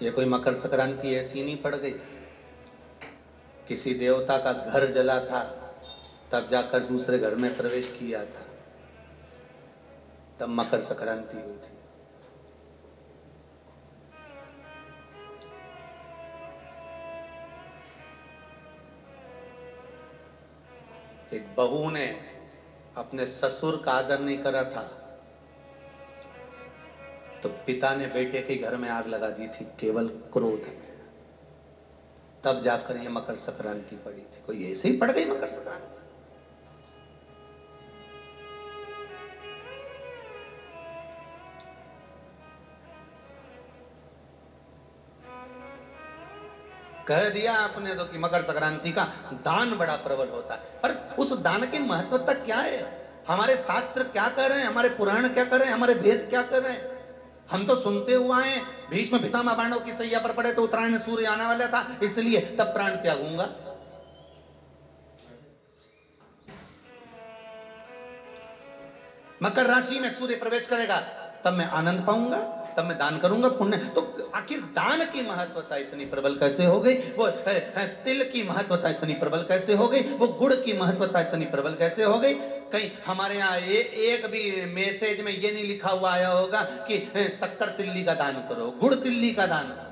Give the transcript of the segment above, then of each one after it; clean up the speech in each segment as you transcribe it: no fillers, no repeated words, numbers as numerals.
ये कोई मकर संक्रांति ऐसी नहीं पड़ गई, किसी देवता का घर जला था तब जाकर दूसरे घर में प्रवेश किया था, तब मकर संक्रांति हुई थी। एक बहू ने अपने ससुर का आदर नहीं करा था तो पिता ने बेटे के घर में आग लगा दी थी, केवल क्रोध में। तब जाकर ये मकर संक्रांति पड़ी थी। कोई ऐसे ही पड़ गई मकर संक्रांति? कह दिया आपने तो कि मकर संक्रांति का दान बड़ा प्रबल होता है, पर उस दान की महत्वता क्या है? हमारे शास्त्र क्या कह रहे हैं, हमारे पुराण क्या कर रहे हैं, हमारे वेद क्या कर रहे हैं? हम तो सुनते हुए हैं भीष्म पितामह पांडव की सैया पर पड़े तो उत्तरायण में सूर्य आने वाला था, इसलिए तब प्राण त्यागूंगा। मकर राशि में सूर्य प्रवेश करेगा तब मैं आनंद पाऊंगा, तब मैं दान करूंगा, पुण्य। तो आखिर दान की महत्वता इतनी प्रबल कैसे हो गई? वो तिल की महत्वता इतनी प्रबल कैसे हो गई? वो गुड़ की महत्वता इतनी प्रबल कैसे हो गई? कहीं हमारे यहाँ एक भी मैसेज में ये नहीं लिखा हुआ आया होगा कि 70 तिल्ली का दान करो, गुड़ तिल्ली का दान करो।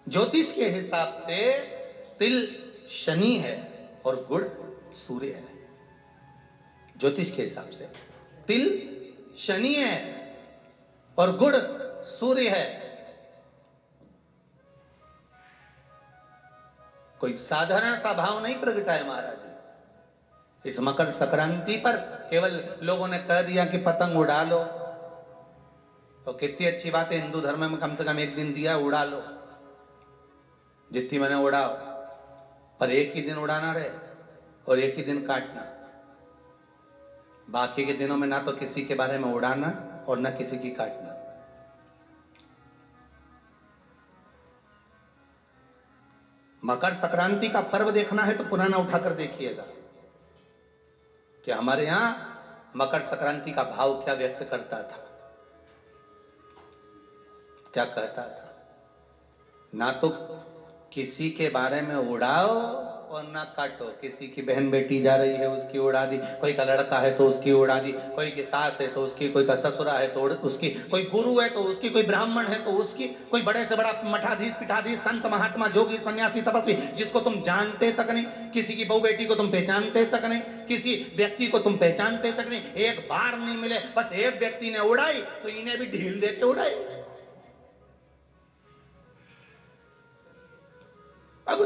ज्योतिष के हिसाब से तिल शनि है और गुड़ सूर्य है। ज्योतिष के हिसाब से तिल शनि है और गुड़ सूर्य है। कोई साधारण सा भाव नहीं प्रगटा है महाराज जी। इस मकर संक्रांति पर केवल लोगों ने कह दिया कि पतंग उड़ा लो, तो कितनी अच्छी बात है, हिंदू धर्म में कम से कम एक दिन दिया, उड़ा लो जितनी मैंने उड़ाओ, पर एक ही दिन उड़ाना रहे और एक ही दिन काटना। बाकी के दिनों में ना तो किसी के बारे में उड़ाना और ना किसी की काटना। मकर संक्रांति का पर्व देखना है तो पुराना उठाकर देखिएगा कि हमारे यहां मकर संक्रांति का भाव क्या व्यक्त करता था, क्या कहता था। ना तो किसी के बारे में उड़ाओ और ना काटो। किसी की बहन बेटी जा रही है उसकी उड़ा दी, कोई का लड़का है तो उसकी उड़ा दी, कोई की सास है तो उसकी, कोई का ससुरा है तो उसकी, कोई गुरु है तो उसकी, कोई ब्राह्मण है तो उसकी, कोई बड़े से बड़ा मठाधीश पीठाधीश संत महात्मा जोगी सन्यासी तपस्वी जिसको तुम जानते तक नहीं, किसी की बहू बेटी को तुम पहचानते तक नहीं, किसी व्यक्ति को तुम पहचानते तक नहीं, एक बार नहीं मिले, बस एक व्यक्ति ने उड़ाई तो इन्हें भी ढील दे के उड़ाई। अब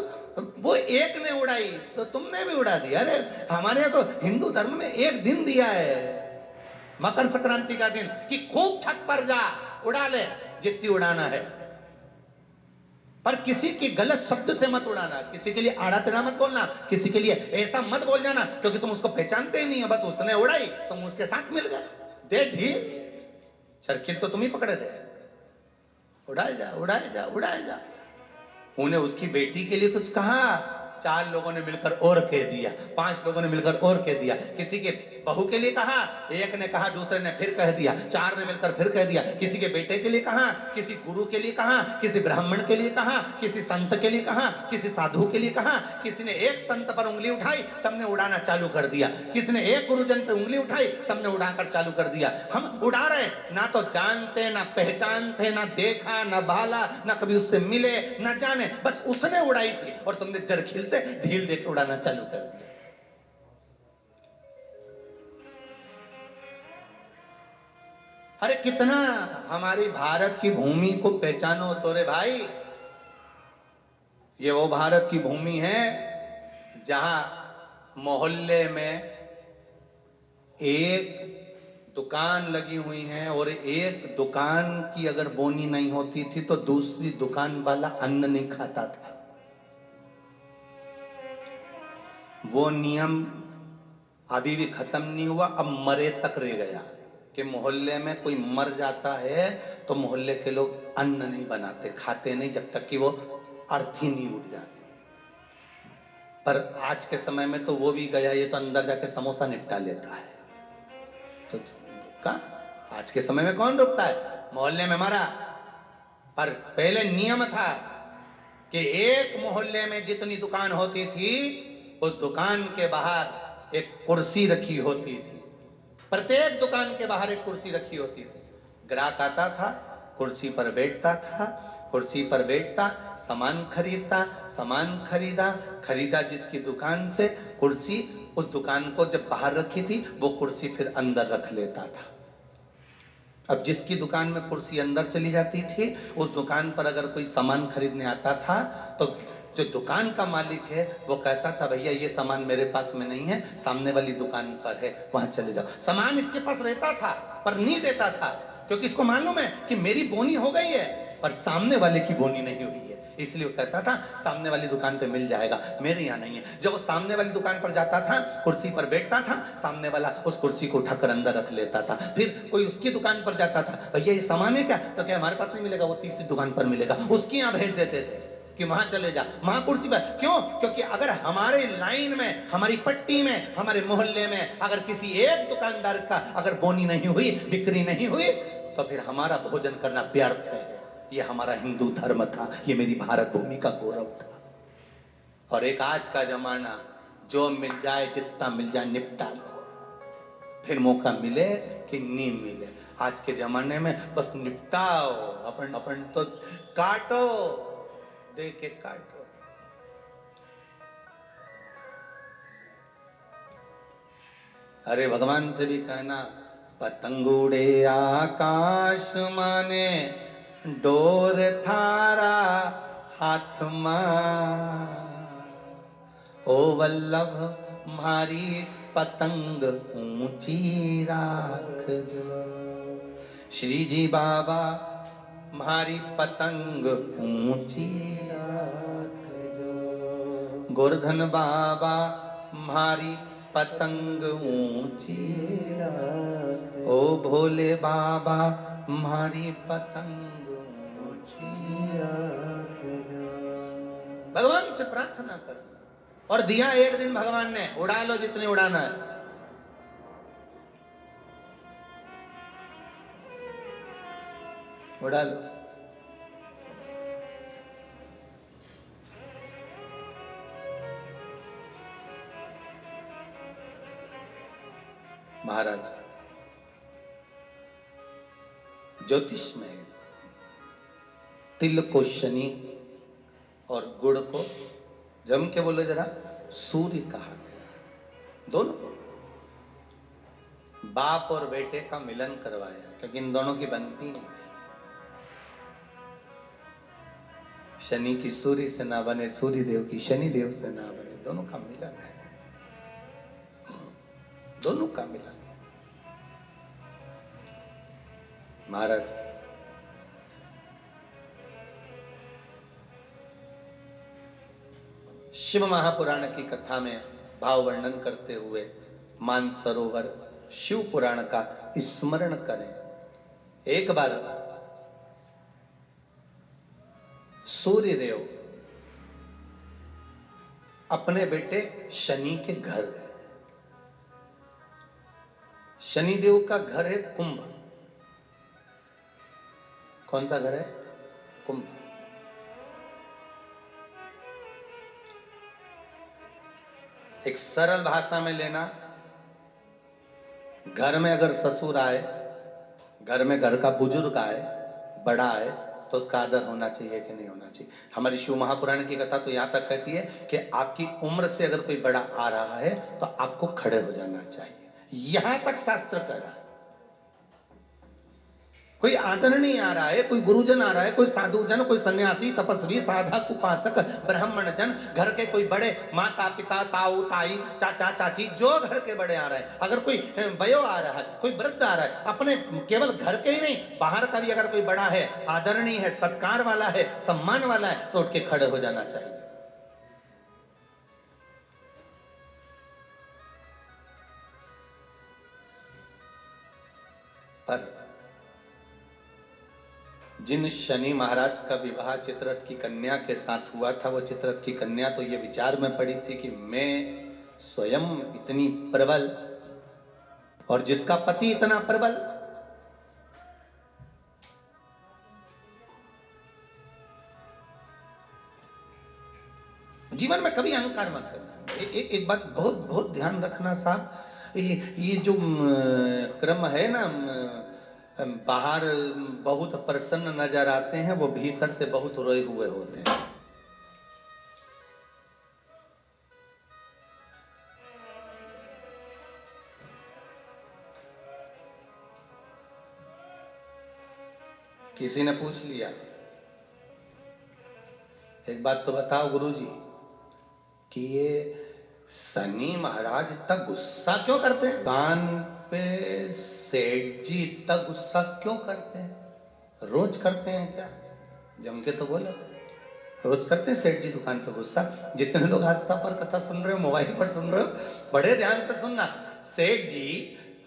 वो एक ने उड़ाई तो तुमने भी उड़ा दिया। अरे हमारे यहाँ तो हिंदू धर्म में एक दिन दिया है मकर संक्रांति का दिन कि खूब छत पर जा उड़ा ले जितनी उड़ाना है, पर किसी की गलत शब्द से मत उड़ाना, किसी के लिए आड़ा टेढ़ा मत बोलना, किसी के लिए ऐसा मत बोल जाना क्योंकि तुम उसको पहचानते ही नहीं हो, बस उसने उड़ाई तुम उसके साथ मिल गए। दे ढील, सर्किल तो तुम ही पकड़े थे। उड़ाए जा उड़ाए जा उड़ाए जा। उन्हें उसकी बेटी के लिए कुछ कहा, 4 लोगों ने मिलकर और कह दिया, 5 लोगों ने मिलकर और कह दिया। किसी के बहू के लिए कहा, एक ने कहा, दूसरे ने फिर कह दिया, 4 ने मिलकर फिर कह दिया। किसी के बेटे के लिए कहा, किसी गुरु के लिए कहा, किसी ब्राह्मण के लिए कहा, किसी संत के लिए कहा, किसी साधु के लिए कहा। किसी ने एक संत पर उंगली उठाई, सबने उड़ाना चालू कर दिया। किसी ने एक गुरुजन पर उंगली उठाई, सबने उड़ाकर चालू कर दिया। हम उड़ा रहे, ना तो जानते ना पहचानते, ना देखा ना भाला, ना कभी उससे मिले ना जाने, बस उसने उड़ाई थी और तुमने जरखिल से ढील देकर उड़ाना चालू कर दिया। अरे कितना हमारी भारत की भूमि को पहचानो तो रे भाई। ये वो भारत की भूमि है जहां मोहल्ले में एक दुकान लगी हुई है और एक दुकान की अगर बोनी नहीं होती थी तो दूसरी दुकान वाला अन्न नहीं खाता था। वो नियम अभी भी खत्म नहीं हुआ, अब मरे तक रह गया कि मोहल्ले में कोई मर जाता है तो मोहल्ले के लोग अन्न नहीं बनाते, खाते नहीं जब तक कि वो अर्थी नहीं उठ जाती। पर आज के समय में तो वो भी गया, ये तो अंदर जाके समोसा निपटा लेता है। तो कहा आज के समय में कौन रुकता है, मोहल्ले में मरा। पर पहले नियम था कि एक मोहल्ले में जितनी दुकान होती थी उस दुकान के बाहर एक कुर्सी रखी होती थी। प्रत्येक दुकान के बाहर एक कुर्सी रखी होती थी। ग्राहक आता था, कुर्सी पर बैठता था, कुर्सी पर बैठता, सामान खरीदता, सामान खरीदा, खरीदा जिसकी दुकान से कुर्सी, उस दुकान को जब बाहर रखी थी वो कुर्सी फिर अंदर रख लेता था। अब जिसकी दुकान में कुर्सी अंदर चली जाती थी, उस दुकान पर अगर कोई सामान खरीदने आता था तो जो दुकान का मालिक है वो कहता था भैया ये सामान मेरे पास में नहीं है, सामने वाली दुकान पर है, वहां चले जाओ। सामान इसके पास रहता था पर नहीं देता था, क्योंकि इसको मालूम है कि मेरी बोनी हो गई है पर सामने वाले की बोनी नहीं हुई है, इसलिए वो कहता था सामने वाली दुकान पे मिल जाएगा, मेरे यहाँ नहीं है। जब वो सामने वाली दुकान पर जाता था, कुर्सी पर बैठता था, सामने वाला उस कुर्सी को उठाकर अंदर रख लेता था। फिर कोई उसकी दुकान पर जाता था, भैया ये सामान है क्या, तो क्या हमारे पास नहीं मिलेगा, वो तीसरी दुकान पर मिलेगा, उसके यहाँ भेज देते थे कि वहां चले जा, वहां कुर्सी पर। क्यों? क्योंकि अगर हमारे लाइन में, हमारी पट्टी में, हमारे मोहल्ले में अगर किसी एक दुकानदार का अगर बोनी नहीं हुई, बिक्री नहीं हुई, तो फिर हमारा भोजन करना व्यर्थ है। ये हमारा हिंदू धर्म था, ये मेरी भारत भूमि का गौरव था। और एक आज का जमाना, जो मिल जाए जितना मिल जाए निपटा लो, फिर मौका मिले कि नहीं मिले। आज के जमाने में बस निपटाओ, अपन अपन तो काटो, दे के काटो। अरे भगवान से भी कहना, पतंग उड़े आकाश माने, डोर थारा हाथ मां, ओ वल्लभ मारी पतंग ऊंची राख जो। श्री जी बाबा मारी पतंग ऊंची राख जो, गोवर्धन बाबा मारी पतंग ऊंची राख, ओ भोले बाबा मारी पतंग ऊंची राख जो। भगवान से प्रार्थना कर, और दिया एक दिन भगवान ने, उड़ा लो जितनी उड़ाना है। उड़ा लो। महाराज ज्योतिष में तिल को शनि और गुड़ को जम के बोले जरा सूर्य कहा गया। दोनों बाप और बेटे का मिलन करवाया, क्योंकि इन दोनों की बनती नहीं थी। शनि की सूर्य से ना बने, सूर्य देव की शनि देव से ना बने, दोनों का मिलन है, दोनों का मिलन। महाराज शिव महापुराण की कथा में भाव वर्णन करते हुए मानसरोवर शिव पुराण का स्मरण करें। एक बार सूर्य देव अपने बेटे शनि के घर गए। शनिदेव का घर है कुंभ। कौन सा घर है? कुंभ। एक सरल भाषा में लेना, घर में अगर ससुर आए, घर में घर का बुजुर्ग आए, बड़ा आए, तो उसका आदर होना चाहिए कि नहीं होना चाहिए। हमारी शिव महापुराण की कथा तो यहां तक कहती है कि आपकी उम्र से अगर कोई बड़ा आ रहा है तो आपको खड़े हो जाना चाहिए, यहां तक शास्त्र कह रहा है। कोई आदरणीय आ रहा है, कोई गुरुजन आ रहा है, कोई साधु जन, कोई सन्यासी, तपस्वी, साधक, उपासक, ब्राह्मण जन, घर के कोई बड़े, माता पिता, ताऊ ताई, चाचा चाची, जो घर के बड़े आ रहे हैं, अगर कोई वयो आ रहा है, कोई वृद्ध आ रहा है, अपने केवल घर के ही नहीं बाहर का भी अगर कोई बड़ा है, आदरणीय है, सत्कार वाला है, सम्मान वाला है, तो उठ के खड़े हो जाना चाहिए। पर जिन शनि महाराज का विवाह चित्ररथ की कन्या के साथ हुआ था, वो चित्ररथ की कन्या तो ये विचार में पड़ी थी कि मैं स्वयं इतनी प्रबल और जिसका पति इतना प्रबल, जीवन में कभी अहंकार मत करना। एक बात बहुत बहुत ध्यान रखना साहब, ये जो क्रम है ना, बाहर बहुत प्रसन्न नजर आते हैं, वो भीतर से बहुत रोए हुए होते हैं। किसी ने पूछ लिया, एक बात तो बताओ गुरुजी कि ये शनि महाराज इतना गुस्सा क्यों करते हैं? कान पे सेठ जी इतना गुस्सा क्यों करते हैं? रोज करते हैं क्या? जम के तो बोलो, रोज करते हैं सेठ जी दुकान पे गुस्सा? जितने लोग आस्था पर कथा सुन रहे हो, मोबाइल पर सुन रहे हो, बड़े ध्यान से सुनना। सेठ जी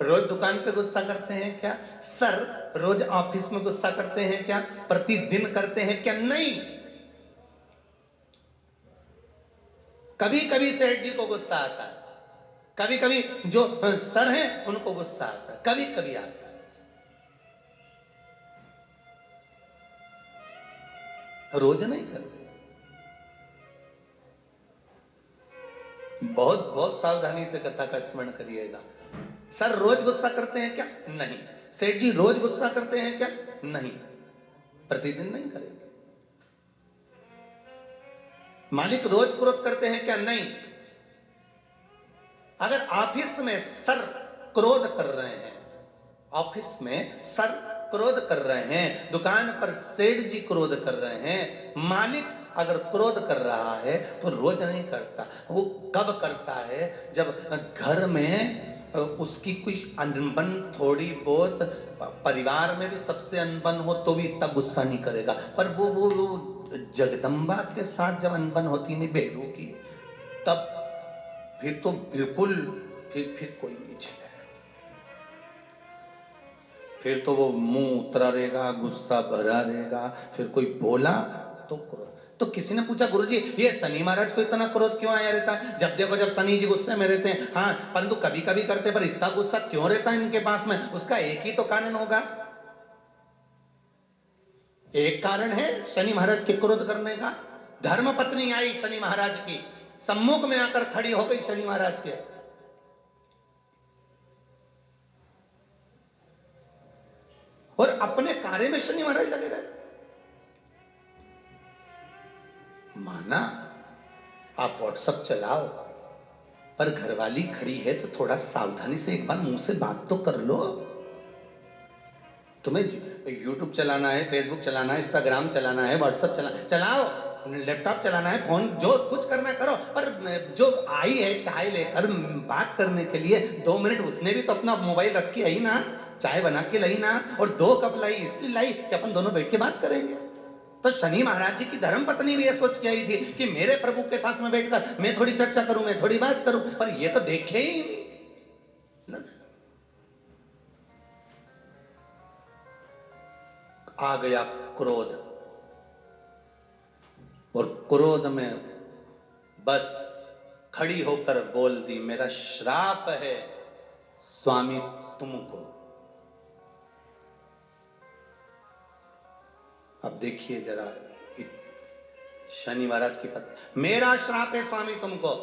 रोज दुकान पे गुस्सा करते हैं क्या? सर रोज ऑफिस में गुस्सा करते हैं क्या? प्रतिदिन करते हैं क्या? नहीं। कभी कभी सेठ जी को गुस्सा आता है, कभी कभी जो सर हैं उनको गुस्सा आता है, कभी कभी आता है, रोज नहीं करते। बहुत बहुत सावधानी से कथा का स्मरण करिएगा। सर रोज गुस्सा करते हैं क्या? नहीं। सेठ जी रोज गुस्सा करते हैं क्या? नहीं। प्रतिदिन नहीं करेंगे। मालिक रोज क्रोध करते हैं क्या? नहीं। अगर ऑफिस में सर क्रोध कर रहे हैं, ऑफिस में सर क्रोध कर रहे हैं, दुकान पर सेठ जी क्रोध कर रहे हैं, मालिक अगर क्रोध कर रहा है तो रोज नहीं करता। वो कब करता है? जब घर में उसकी कुछ अनबन थोड़ी बहुत, परिवार में भी सबसे अनबन हो तो भी इतना गुस्सा नहीं करेगा। पर वो जगदम्बा के साथ जब अनबन होती नहीं बेरू की, तब फिर तो बिल्कुल, फिर कोई नहीं झेले। फिर तो वो मुंह उतरा रहेगा, गुस्सा भरा रहेगा, फिर कोई बोला तो क्रोध। तो किसी ने पूछा गुरुजी ये शनि महाराज को इतना क्रोध क्यों आया रहता है? जब देखो जब शनि जी गुस्से में रहते हैं, हाँ, परंतु कभी कभी करते, पर इतना गुस्सा क्यों रहता है इनके पास में? उसका एक ही तो कारण होगा। एक कारण है शनि महाराज के क्रोध करने का। धर्म पत्नी आई शनि महाराज की, सम्मुख में आकर खड़ी हो गई शनि महाराज के, और अपने कार्य में शनि महाराज लगे रहे। माना आप व्हाट्सएप चलाओ, पर घरवाली खड़ी है तो थोड़ा सावधानी से एक बार मुंह से बात तो कर लो। तुम्हें यूट्यूब चलाना है, फेसबुक चलाना है, इंस्टाग्राम चलाना है, व्हाट्सएप चलाओ, लैपटॉप चलाना है, फोन जो कुछ करना है करो, पर जो आई है चाय लेकर बात करने के लिए 2 मिनट, उसने भी तो अपना मोबाइल रख के आई ना, चाय बना के लाई ना, और 2 कप लाई इसलिए लाई कि अपन दोनों बैठ के बात करेंगे। तो शनि महाराज जी की धर्म पत्नी भी ये सोच के आई थी कि मेरे प्रभु के पास में बैठकर मैं थोड़ी चर्चा करूं, मैं थोड़ी बात करूं, पर ये तो देखे ही नहीं। आ गया क्रोध, और क्रोध में बस खड़ी होकर बोल दी, मेरा श्राप है स्वामी तुमको। अब देखिए जरा शनि महाराज की पत्नी, मेरा श्राप है स्वामी तुमको,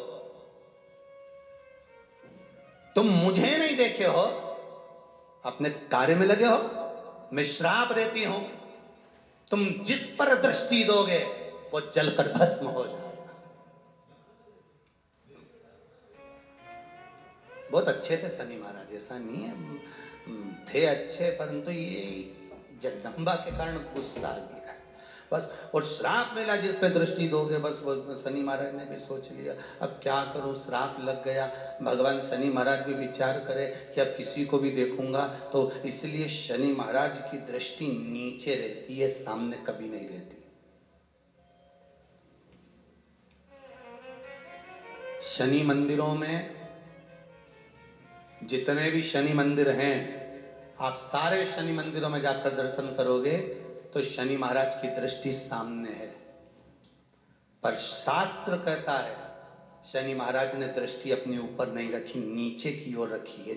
तुम मुझे नहीं देखे हो, अपने कार्य में लगे हो, मैं श्राप देती हूं, तुम जिस पर दृष्टि दोगे वो जलकर भस्म हो जाएगा। बहुत अच्छे थे शनि महाराज, ऐसा नहीं है, थे अच्छे, परंतु ये जगदम्बा के कारण गुस्सा आ गया बस। और श्राप मिला, जिस पे दृष्टि दोगे, बस वो शनि महाराज ने भी सोच लिया अब क्या करूं, श्राप लग गया। भगवान शनि महाराज भी विचार करे कि अब किसी को भी देखूंगा तो, इसलिए शनि महाराज की दृष्टि नीचे रहती है, सामने कभी नहीं रहती। शनि मंदिरों में, जितने भी शनि मंदिर हैं, आप सारे शनि मंदिरों में जाकर दर्शन करोगे, तो शनि महाराज की दृष्टि सामने है, पर शास्त्र कहता है शनि महाराज ने दृष्टि अपने ऊपर नहीं रखी, नीचे की ओर रखी है।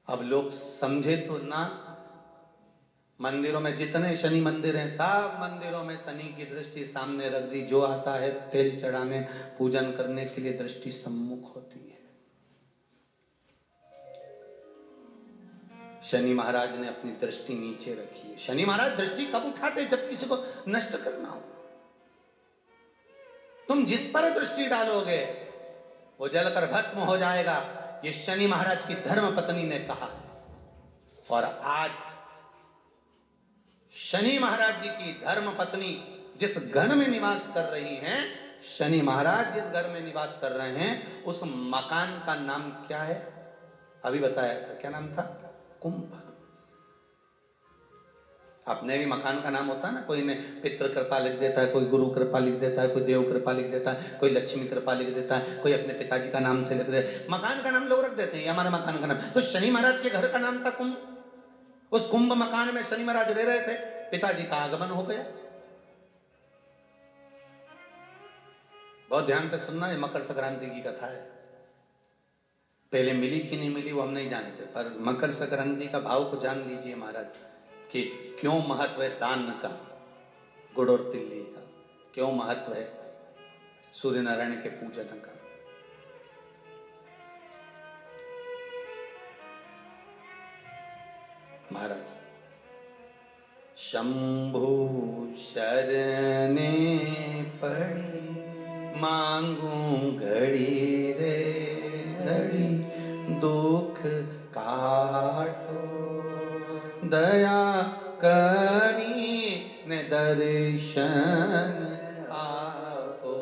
अब लोग समझे तो ना, मंदिरों में जितने शनि मंदिर हैं सब मंदिरों में शनि की दृष्टि सामने रख दी। जो आता है तेल चढ़ाने पूजन करने के लिए दृष्टि सम्मुख होती है। शनि महाराज ने अपनी दृष्टि नीचे रखी है। शनि महाराज दृष्टि कब उठाते? जब किसी को नष्ट करना हो। तुम जिस पर दृष्टि डालोगे वो जलकर भस्म हो जाएगा, ये शनि महाराज की धर्म पत्नी ने कहा। और आज शनि महाराज जी की धर्म पत्नी जिस घर में निवास कर रही हैं, शनि महाराज जिस घर में निवास कर रहे हैं, उस मकान का नाम क्या है? अभी बताया था, क्या नाम था? कुंभ। अपने भी मकान का नाम होता है ना, कोई ने पितृ कृपा लिख देता है, कोई गुरु कृपा लिख देता है, कोई देव कृपा लिख देता है, कोई लक्ष्मी कृपा लिख देता है, कोई अपने पिताजी का नाम से लिख देता है। मकान का नाम लोग रख देते हैं, ये हमारे मकान का नाम। तो शनि महाराज के घर का नाम था कुंभ। उस कुंभ मकान में शनि महाराज रह रहे थे, पिताजी का आगमन हो गया। बहुत ध्यान से सुनना, ये मकर संक्रांति की कथा है। पहले मिली कि नहीं मिली वो हम नहीं जानते, पर मकर संक्रांति का भाव को जान लीजिए महाराज, कि क्यों महत्व है दान का, गुड़ और तिल्ली का, क्यों महत्व है सूर्य नारायण के पूजन का। महाराज, शंभु शरणे पड़ी मांगू घड़ी रे घड़ी, दुख काटो दया करी ने दर्शन आपो।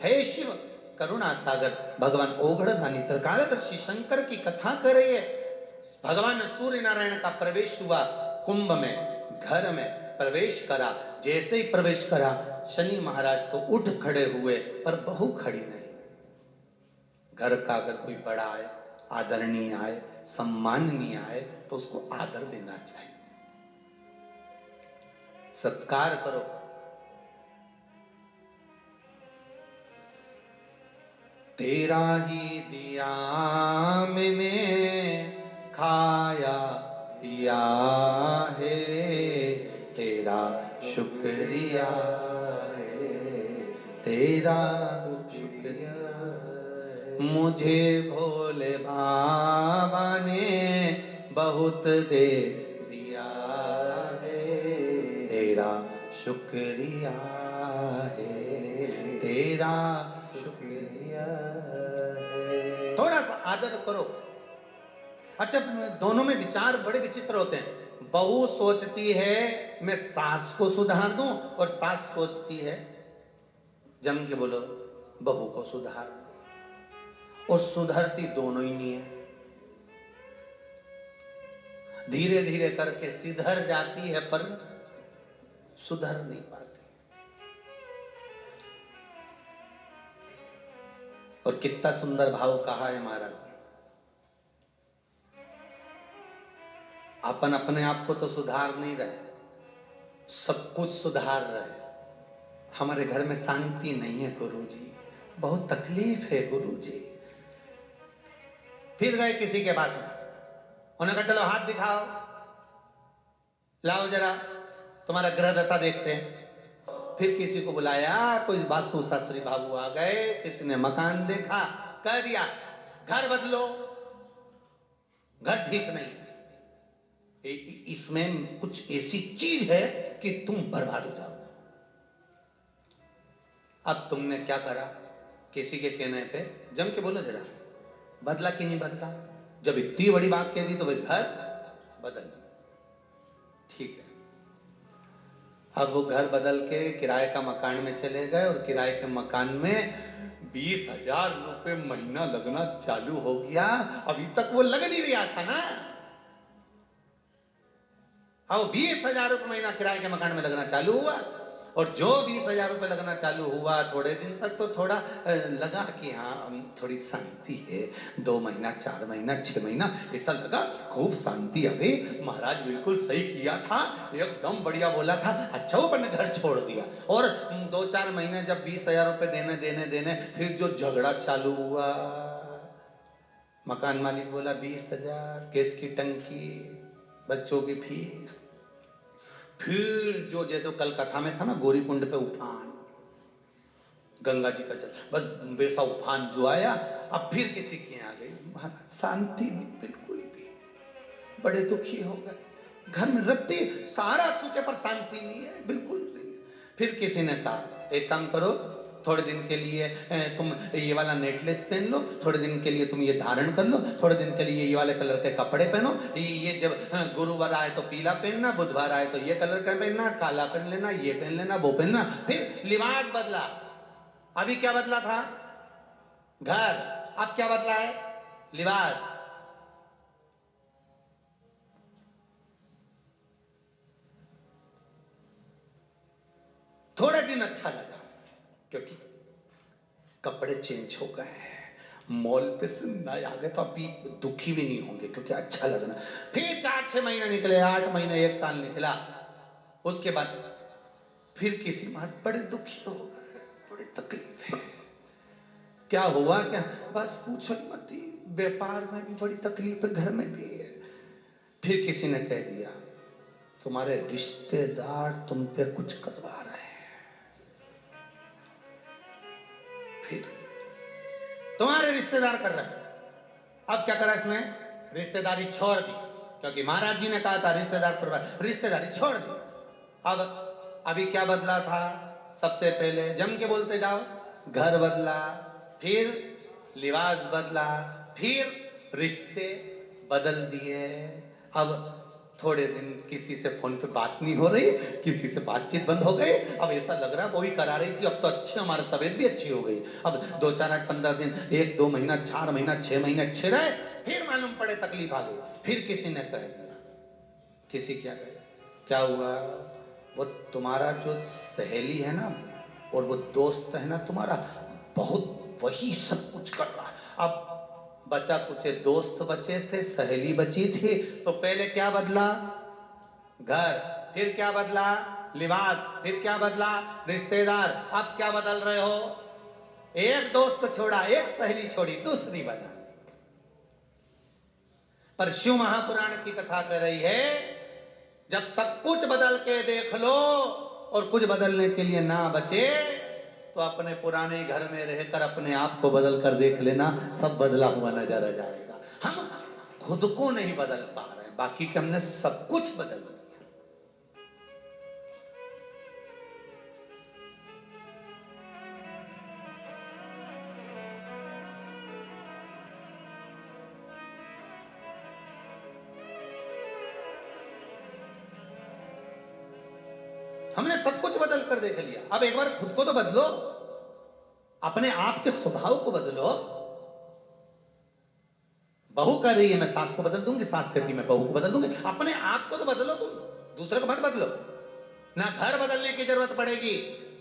हे शिव करुणा सागर भगवान ओघड़दानी त्रिकालदर्शी शंकर की कथा कर रही है। भगवान सूर्य नारायण का प्रवेश हुआ कुंभ में, घर में प्रवेश करा। जैसे ही प्रवेश करा शनि महाराज तो उठ खड़े हुए, पर बहू खड़ी नहीं। घर का अगर कोई बड़ा आए, आदरणीय आए, सम्माननीय आए, तो उसको आदर देना चाहिए, सत्कार करो। तेरा ही दिया मैंने खाया पिया है, तेरा शुक्रिया है, तेरा शुक्रिया। मुझे भोले बाबा ने बहुत दे दिया है, तेरा शुक्रिया है, तेरा शुक्रिया है। थोड़ा सा आदर करो। अच्छा, दोनों में विचार बड़े विचित्र होते हैं। बहू सोचती है मैं सास को सुधार दूं, और सास सोचती है, जम के बोलो, बहू को सुधार। और सुधरती दोनों ही नहीं है। धीरे धीरे करके सिधर जाती है, पर सुधर नहीं पाती। और कितना सुंदर भाव कहा है महाराज, अपन अपने आप को तो सुधार नहीं रहे, सब कुछ सुधार रहे। हमारे घर में शांति नहीं है गुरुजी, बहुत तकलीफ है गुरुजी। फिर गए किसी के पास में, उन्होंने कहा चलो हाथ दिखाओ, लाओ जरा तुम्हारा ग्रह दशा देखते हैं। फिर किसी को बुलाया, कोई वास्तु शास्त्री बाबू आ गए, किसी ने मकान देखा, कह दिया घर बदलो, घर ठीक नहीं, इसमें कुछ ऐसी चीज है कि तुम बर्बाद हो जाओ। अब तुमने क्या करा? किसी के कहने पे जम के बोलो जरा, बदला कि नहीं बदला? जब इतनी बड़ी बात कह दी तो भाई घर बदल, ठीक है। अब वो घर बदल के किराए का मकान में चले गए, और किराए के मकान में 20,000 रुपए महीना लगना चालू हो गया। अभी तक वो लग नहीं रहा था ना। अब 20,000 रुपए महीना किराए के मकान में लगना चालू हुआ। और जो 20,000 रुपये लगना चालू हुआ, थोड़े दिन तक तो थोड़ा लगा कि हाँ थोड़ी शांति है। 2 महीना, 4 महीना, 6 महीना ऐसा लगा, खूब शांति आ गई। महाराज बिल्कुल सही किया था, एकदम बढ़िया बोला था। अच्छा वो अपन ने घर छोड़ दिया। और 2-4 महीने जब 20,000 रुपये देने फिर जो झगड़ा चालू हुआ, मकान मालिक बोला 20,000, गैस की टंकी, बच्चों की फीस। फिर जो जैसे कल कथा में था ना, गौरी कुंड पे उफान, गंगा जी का जल, बस वैसा उफान जो आया, अब फिर किसी के आ गई। महाराज शांति नहीं बिल्कुल भी, बड़े दुखी हो गए। घर में रत्ती सारा सुख है पर शांति नहीं है, बिल्कुल नहीं है। फिर किसी ने कहा एक काम करो, थोड़े दिन के लिए तुम ये वाला नेकलेस पहन लो, थोड़े दिन के लिए तुम ये धारण कर लो, थोड़े दिन के लिए ये वाले कलर के कपड़े पहनो। ये जब गुरुवार आए तो पीला पहनना, बुधवार आए तो ये कलर का पहनना, काला पहन लेना, ये पहन लेना, वो पहनना। फिर लिबास बदला। अभी क्या बदला था? घर। अब क्या बदला है? लिबास। थोड़े दिन अच्छा लगा क्योंकि कपड़े चेंज हो गए हैं, मॉल पे से नए आ गए, तो अभी दुखी भी नहीं होंगे क्योंकि अच्छा लगना। फिर 4-6 महीने निकले, 8 महीने, 1 साल निकला। उसके बाद फिर किसी बात बड़े दुखी हो गए, बड़ी तकलीफ है। क्या हुआ क्या? बस पूछो ही मत, व्यापार में भी बड़ी तकलीफ है, घर में भी है। फिर किसी ने कह दिया तुम्हारे रिश्तेदार तुम पे कुछ करवा रहे हैं। फिर तुम्हारे रिश्तेदार कर रहे हैं। अब क्या करा इसने? रिश्तेदारी छोड़ दी, क्योंकि महाराज जी ने कहा था रिश्तेदार करवा, रिश्तेदारी छोड़ दी। अब अभी क्या बदला था? सबसे पहले जम के बोलते जाओ, घर बदला, फिर लिबास बदला, फिर रिश्ते बदल दिए। अब थोड़े दिन किसी से फोन पे बात नहीं हो रही, किसी से बातचीत बंद हो गई। अब ऐसा लग रहा है वो भी करा रही थी, अब तो अच्छी हमारी तबीयत भी अच्छी हो गई। अब 2-4-8-15 दिन, 1-2 महीना, 4 महीना, 6 महीने अच्छे रहे, फिर मालूम पड़े तकलीफ आ गई। फिर किसी ने कह दिया, किसी क्या कहे, क्या हुआ? वो तुम्हारा जो सहेली है ना, और वो दोस्त है ना तुम्हारा, बहुत वही सब कुछ कर रहा है। अब बचा कुछ दोस्त बचे थे, सहेली बची थी, तो पहले क्या बदला? घर। फिर क्या बदला? लिबास। फिर क्या बदला? रिश्तेदार। अब क्या बदल रहे हो? एक दोस्त छोड़ा, एक सहेली छोड़ी, दूसरी बना ली। पर शिव महापुराण की कथा कह रही है, जब सब कुछ बदल के देख लो और कुछ बदलने के लिए ना बचे, तो अपने पुराने घर में रहकर अपने आप को बदल कर देख लेना, सब बदला हुआ नजर आ जाएगा। हम खुद को नहीं बदल पा रहे हैं, बाकी के हमने सब कुछ बदल दिया। हमने सब कुछ बदल कर देख लिया। अब एक बार खुद को तो बदलो, अपने आप के स्वभाव को बदलो। बहू कर रही है मैं सास को बदल दूंगी, सास कहती मैं बहू को बदल दूंगी। अपने आप को तो बदलो, तुम दूसरे को मत बदलो। ना घर बदलने की जरूरत पड़ेगी,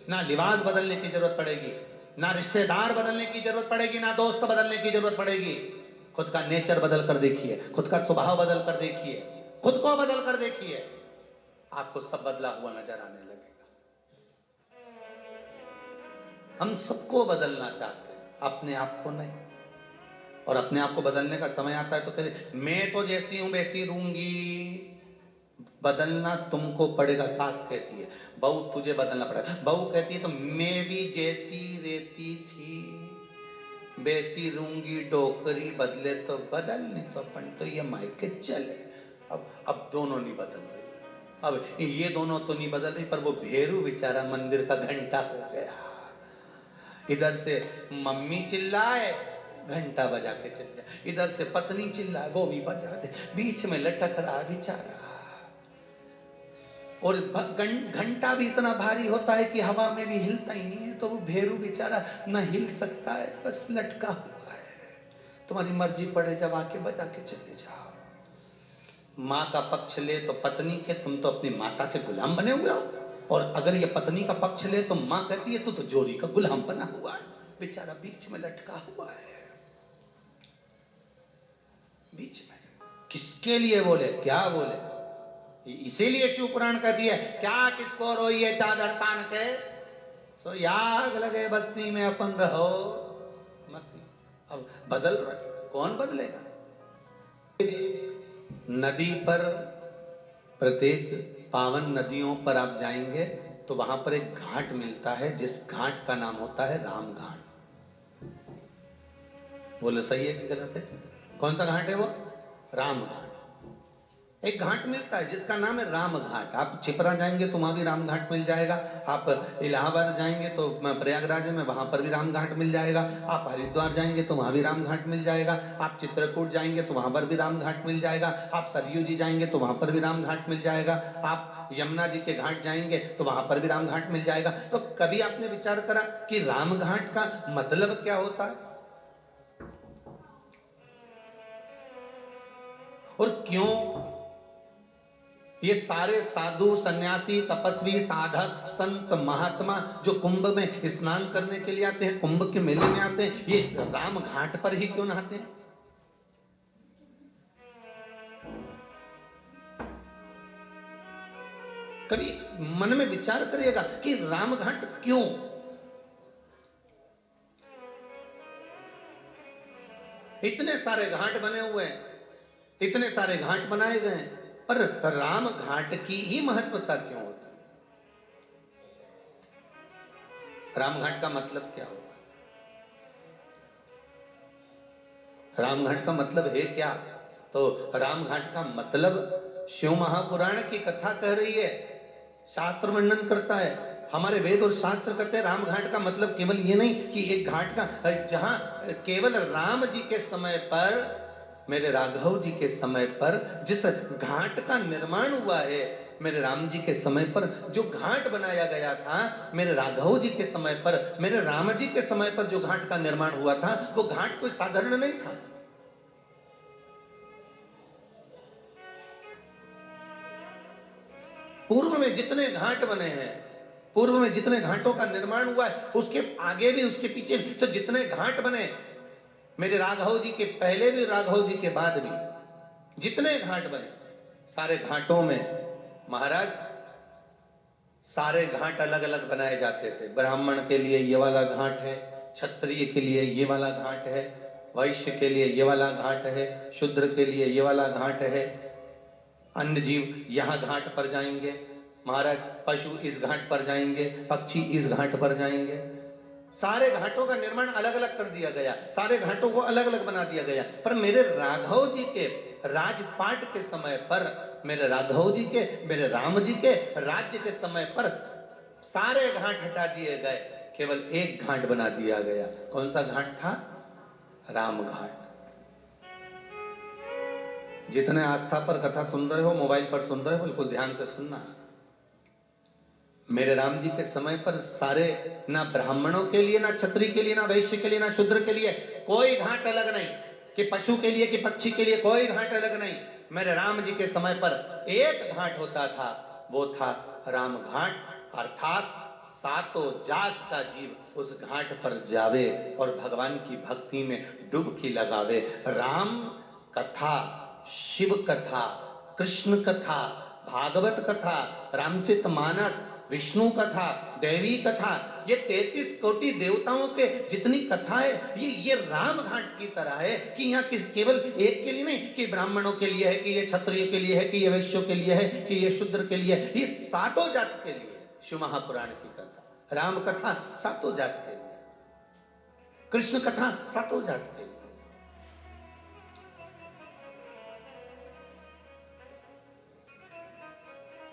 ना लिबास बदलने की जरूरत पड़ेगी, ना रिश्तेदार बदलने की जरूरत पड़ेगी, ना दोस्त बदलने की जरूरत पड़ेगी। खुद का नेचर बदल कर देखिए, खुद का स्वभाव बदल कर देखिए, खुद को बदल कर देखिए, आपको सब बदला हुआ नजर आने लगेगा। हम सबको बदलना चाहते हैं, अपने आप को नहीं। और अपने आप को बदलने का समय आता है तो कहते मैं तो जैसी हूं वैसी रहूंगी। बदलना तुमको पड़ेगा, सास कहती है। बहू तुझे बदलना पड़ेगा, बहू कहती है तो मैं भी जैसी रहती थी वैसी रहूंगी, डोकरी बदले तो बदल, नहीं तो अपन तो ये मायके चले। अब दोनों नहीं बदल रही। अब ये दोनों तो नहीं बदल रही, पर वो भेरू बेचारा मंदिर का घंटा हो गया। इधर से मम्मी चिल्लाए, घंटा बजा के चल जाए, इधर से पत्नी चिल्लाए, वो भी बजा दे, बीच में लटक रहा बेचारा। और घंटा भी इतना भारी होता है कि हवा में भी हिलता ही नहीं है, तो वो भेरू बेचारा न हिल सकता है, बस लटका हुआ है। तुम्हारी मर्जी पड़े जब आके बजा के चले जाओ। माँ का पक्ष ले तो पत्नी के, तुम तो अपनी माता के गुलाम बने हुए हो। और अगर ये पत्नी का पक्ष ले तो मां कहती है तू तो जोरी का गुलाम बना हुआ है, बेचारा बीच में लटका हुआ है। बीच में किसके लिए बोले, क्या बोले? इसीलिए शिव पुराण कहती है, क्या किसको रोइए चादर तान के, सो याग लगे बस्ती में अपन रहो मस्ती। अब बदल रहे, कौन बदलेगा? नदी पर, प्रत्येक पावन नदियों पर आप जाएंगे तो वहां पर एक घाट मिलता है, जिस घाट का नाम होता है राम घाट। बोलो सही है कि गलत है? कौन सा घाट है वो? राम घाट। एक घाट मिलता है जिसका नाम है राम घाट। आप छिपरा जाएंगे तो वहां भी राम घाट मिल जाएगा, आप इलाहाबाद जाएंगे तो प्रयागराज में वहां पर भी राम घाट मिल जाएगा, आप हरिद्वार जाएंगे तो वहां भी राम घाट मिल जाएगा, आप चित्रकूट जाएंगे तो वहां पर भी राम घाट मिल जाएगा, आप सरयू जी जाएंगे तो वहां पर भी राम घाट मिल जाएगा, आप यमुना जी के घाट जाएंगे तो वहां पर भी राम घाट मिल जाएगा। तो कभी आपने विचार करा कि राम घाट का मतलब क्या होता है और क्यों ये सारे साधु सन्यासी तपस्वी साधक संत महात्मा जो कुंभ में स्नान करने के लिए आते हैं, कुंभ के मेले में आते हैं, ये राम घाट पर ही क्यों नहाते हैं? कभी मन में विचार करिएगा कि राम घाट क्यों? इतने सारे घाट बने हुए हैं, इतने सारे घाट बनाए गए हैं, पर राम घाट की ही महत्वता क्यों होती है? राम घाट का मतलब क्या होता है? राम घाट का मतलब है क्या? तो राम घाट का मतलब शिव महापुराण की कथा कह रही है, शास्त्र वर्णन करता है। हमारे वेद और शास्त्र कहते हैं राम घाट का मतलब केवल ये नहीं कि एक घाट का, जहां केवल राम जी के समय पर, मेरे राघव जी के समय पर जिस घाट का निर्माण हुआ है, मेरे राम जी के समय पर जो घाट बनाया गया था, मेरे राघव जी के समय पर, मेरे राम जी के समय पर जो घाट का निर्माण हुआ था, वो घाट कोई साधारण नहीं था। पूर्व में जितने घाट बने हैं, पूर्व में जितने घाटों का निर्माण हुआ है, उसके आगे भी उसके पीछे भी, तो जितने घाट बने, मेरे राघव जी के पहले भी राघव जी के बाद भी जितने घाट बने, सारे घाटों में महाराज, सारे घाट अलग अलग बनाए जाते थे। ब्राह्मण के लिए ये वाला घाट है, क्षत्रिय के लिए ये वाला घाट है, वैश्य के लिए ये वाला घाट है, शूद्र के लिए ये वाला घाट है, अन्य जीव यहाँ घाट पर जाएंगे महाराज, पशु इस घाट पर जाएंगे, पक्षी इस घाट पर जाएंगे। सारे घाटों का निर्माण अलग अलग कर दिया गया, सारे घाटों को अलग अलग बना दिया गया। पर मेरे राघव जी के राजपाट के समय पर, मेरे राघव जी के, मेरे राम जी के राज्य के समय पर सारे घाट हटा दिए गए, केवल एक घाट बना दिया गया। कौन सा घाट था? राम घाट। जितने आस्था पर कथा सुन रहे हो, मोबाइल पर सुन रहे हो, बिल्कुल ध्यान से सुनना। मेरे राम जी के समय पर सारे, ना ब्राह्मणों के लिए, ना क्षत्रिय के लिए, ना वैश्य के लिए, ना शूद्र के लिए कोई घाट अलग नहीं, कि पशु के लिए कि पक्षी के लिए कोई घाट अलग नहीं। मेरे राम जी के समय पर एक घाट होता था, वो था राम घाट। अर्थात सातों जात का जीव उस घाट पर जावे और भगवान की भक्ति में डुबकी लगावे। राम कथा, शिव कथा, कृष्ण कथा, भागवत कथा, रामचरित मानस, विष्णु कथा, देवी कथा, ये 33 कोटि देवताओं के जितनी कथा है, ये राम घाट की तरह है कि यहाँ केवल एक के लिए नहीं, कि ब्राह्मणों के लिए है, कि ये क्षत्रिय के लिए है, कि ये वैश्यों के लिए है, कि ये शूद्र के लिए है, ये सातों जात के लिए है। शिव महापुराण की कथा, राम कथा सातों जात के लिए, कृष्ण कथा सातों जात के लिए।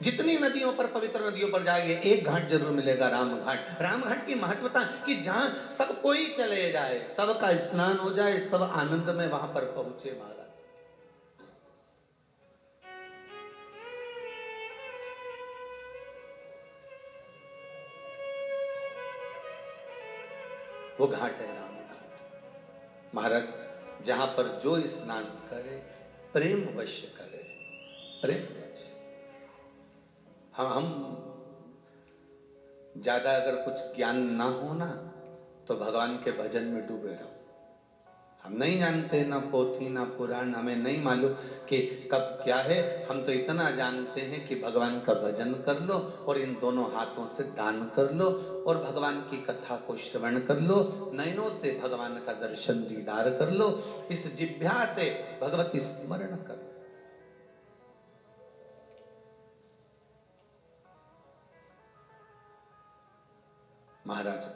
जितनी नदियों पर, पवित्र नदियों पर जाएंगे, एक घाट जरूर मिलेगा, राम घाट। राम घाट की महत्वता कि जहां सब कोई चले जाए, सबका स्नान हो जाए, सब आनंद में वहां पर पहुंचे महाराज। वो घाट है राम घाट महाराज, जहां पर जो स्नान करे प्रेम वश करे, प्रेम वश। हम ज्यादा अगर कुछ ज्ञान ना हो ना तो भगवान के भजन में डूबे रहो। हम नहीं जानते ना पोथी ना पुराण, हमें नहीं मालूम कि कब क्या है। हम तो इतना जानते हैं कि भगवान का भजन कर लो और इन दोनों हाथों से दान कर लो और भगवान की कथा को श्रवण कर लो, नयनों से भगवान का दर्शन दीदार कर लो, इस जिह्वा से भगवत स्मरण करो। महाराज